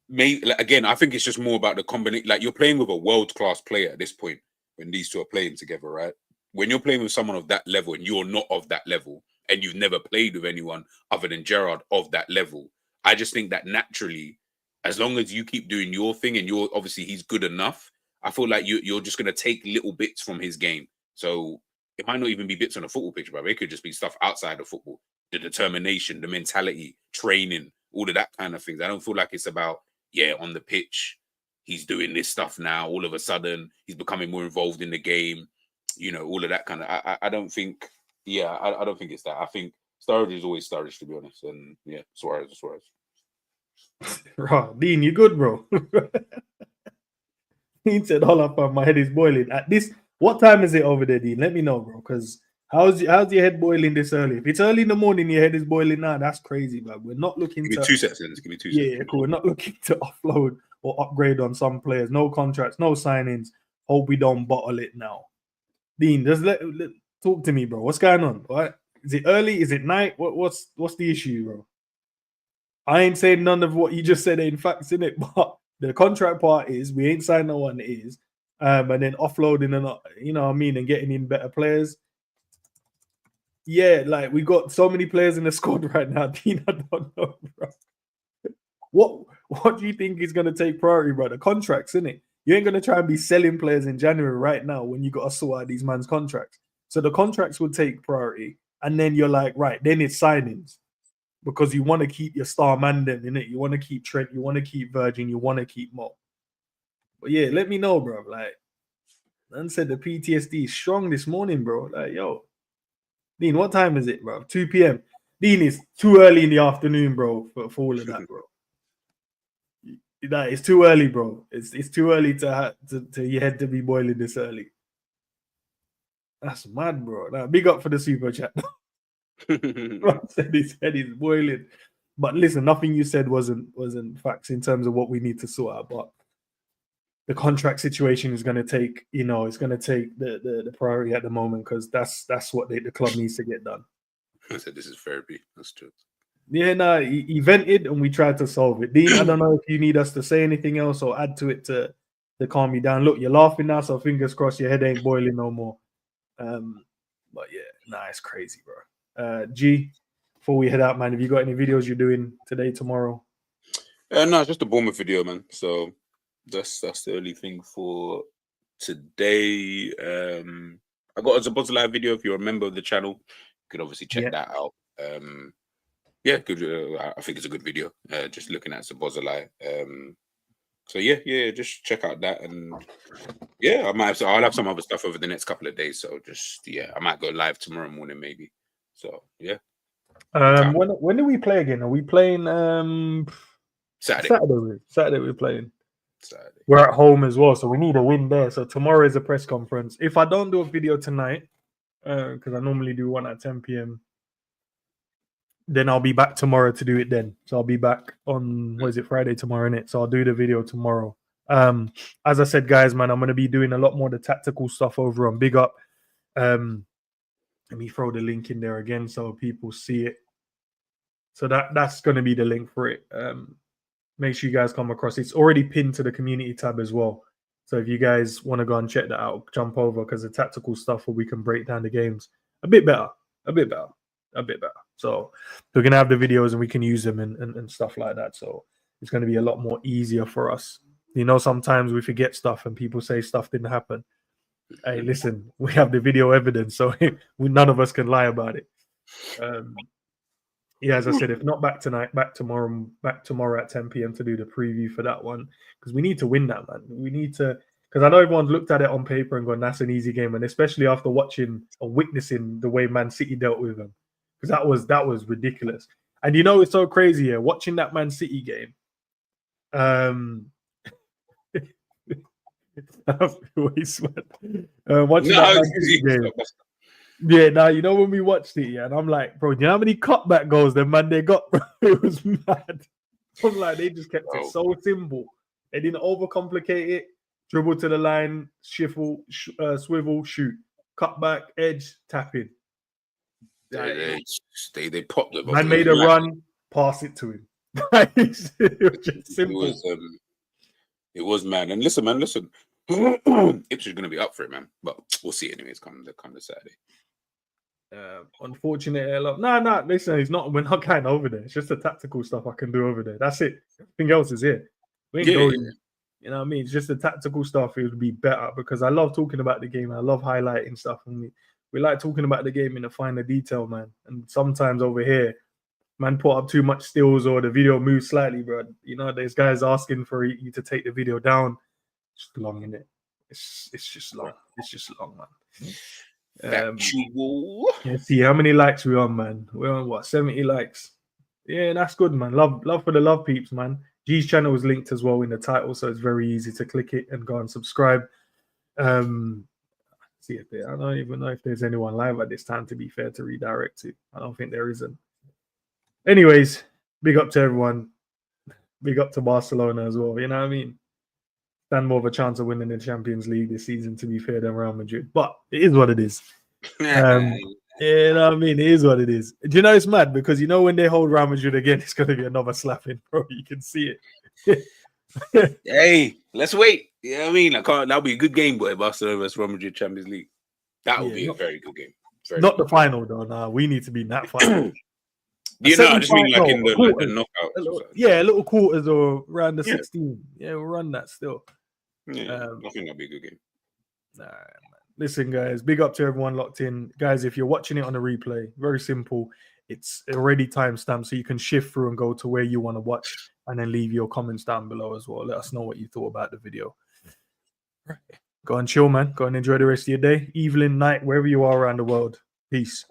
Maybe again, I think it's just more about the combination. Like, you're playing with a world-class player at this point when these two are playing together, right? When you're playing with someone of that level and you're not of that level, and you've never played with anyone other than Gerrard of that level, I just think that naturally, as long as you keep doing your thing and you're obviously he's good enough, I feel like you're just going to take little bits from his game. So it might not even be bits on a football pitch, but it could just be stuff outside of football. The determination, the mentality, training, all of that kind of things. I don't feel like it's about, on the pitch, he's doing this stuff now. All of a sudden, he's becoming more involved in the game. All of that kind of. I don't think. I don't think it's that. I think Sturridge is always Sturridge, to be honest. And Suarez is Suarez. Right, Dean, you good, bro? Dean said, "Hold up, my head is boiling." At this, what time is it over there, Dean? Let me know, bro. Because how's your head boiling this early? If it's early in the morning, your head is boiling now. That's crazy, man. We're not looking Give me to 2 seconds. Give me 2 seconds. Yeah, cool. We're not looking to offload or upgrade on some players. No contracts, no signings. Hope we don't bottle it now. Dean, just talk to me, bro. What's going on? What is it? Early? Is it night? What's the issue, bro? I ain't saying none of what you just said ain't facts in it, but the contract part is we ain't signed no one is, and then offloading and what I mean, and getting in better players. Yeah, like we got so many players in the squad right now, Dean. I don't know, bro. What do you think is going to take priority, bro? The contracts, innit? You ain't going to try and be selling players in January right now when you got to sort out these man's contracts. So the contracts will take priority. And then you're like, right, then it's signings. Because you want to keep your star man then, innit? You want to keep Trent, you want to keep Virgin, you want to keep Mo. But yeah, let me know, bro. Like, man said the PTSD is strong this morning, bro. Like, yo. Dean, what time is it, bro? 2 p.m. Dean, is too early in the afternoon, bro, for all of that, bro. That it's too early, bro. It's too early to your head to be boiling this early. That's mad, bro. Now, big up for the super chat. Said his head is boiling. But listen, nothing you said wasn't facts in terms of what we need to sort out. But the contract situation is going to take, it's going to take the priority at the moment, because that's what the club needs to get done. I said this is therapy. That's true. Yeah, he vented and we tried to solve it. Dean, I don't know if you need us to say anything else or add to it to calm you down. Look, you're laughing now, so fingers crossed your head ain't boiling no more. But yeah, it's crazy, bro. G, before we head out, man, have you got any videos you're doing today, tomorrow? No, it's just a Bournemouth video, man. So that's the only thing for today. I got a SZOBOSZLAI video. If you're a member of the channel, you could obviously check that out. Good. I think it's a good video. Just looking at SZOBOSZLAI. So just check out that, and I'll have some other stuff over the next couple of days. So I might go live tomorrow morning maybe. So yeah. When do we play again? Are we playing Saturday? Saturday we're playing. Saturday. We're at home as well, so we need a win there. So tomorrow is a press conference. If I don't do a video tonight, because I normally do one at 10 p.m. then I'll be back tomorrow to do it then. So I'll be back on, Friday tomorrow, innit? So I'll do the video tomorrow. As I said, guys, man, I'm going to be doing a lot more of the tactical stuff over on Big Up. Let me throw the link in there again so people see it. So that's going to be the link for it. Make sure you guys come across. It's already pinned to the community tab as well. So if you guys want to go and check that out, jump over, because the tactical stuff where we can break down the games a bit better. So we're going to have the videos and we can use them and stuff like that. So it's going to be a lot more easier for us. Sometimes we forget stuff and people say stuff didn't happen. Hey, listen, we have the video evidence, so none of us can lie about it. As I said, if not back tonight, back tomorrow at 10 p.m. to do the preview for that one, because we need to win that, man. We need to, because I know everyone's looked at it on paper and gone, that's an easy game, and especially after watching or witnessing the way Man City dealt with them, because that was ridiculous. And it's so crazy here, watching that Man City game. Watching that Man City game. Yeah, now when we watched it, and I'm like, bro, do you know how many cutback goals the man they got? Bro? It was mad. I'm like, they just kept it so simple. They didn't overcomplicate it. Dribble to the line, swivel, shoot, cut back, edge, tap in. They popped the bubble. Man made a run, pass it to him. It was just simple. It was, man. And listen, man, listen. Ipswich is going to be up for it, man. But we'll see anyways come the Saturday. Unfortunate. No, listen, it's not. We're not going over there. It's just the tactical stuff I can do over there. That's it. Everything else is here. We ain't going. Yeah. You know what I mean? It's just the tactical stuff. It would be better because I love talking about the game. I love highlighting stuff, and we like talking about the game in the finer detail, man. And sometimes over here, man, put up too much stills or the video moves slightly, bro. You know, there's guys asking for you to take the video down. It's long, isn't it? It's just long. It's just long, man. Let's see how many likes we're on, man. We're on what, 70 likes? Yeah, that's good, man. Love for the love peeps, man. G's channel is linked as well in the title, so it's very easy to click it and go and subscribe. See if I don't even know if there's anyone live at this time, to be fair, to redirect to. I don't think there isn't. Anyways, big up to everyone. Big up to Barcelona as well. You know what I mean? Stand more of a chance of winning the Champions League this season, to be fair, than Real Madrid. But it is what it is. You know what I mean? It is what it is. Do you know it's mad? Because you know when they hold Real Madrid again, it's going to be another slapping, bro. You can see it. Hey, let's wait. You know what I mean? That'll be a good game, boy. Barcelona versus Real Madrid Champions League. That will be a very good game. Not the final, though. Nah, we need to be in that final. You know, I just mean like in the knockout. Yeah, little quarters or around the 16. Yeah, we'll run that still. Yeah, I think that'll be a good game. Nah, man. Listen, guys, big up to everyone locked in. Guys, if you're watching it on a replay, very simple. It's already timestamped, so you can shift through and go to where you want to watch and then leave your comments down below as well. Let us know what you thought about the video. Go and chill, man. Go and enjoy the rest of your day, evening, night, wherever you are around the world. Peace.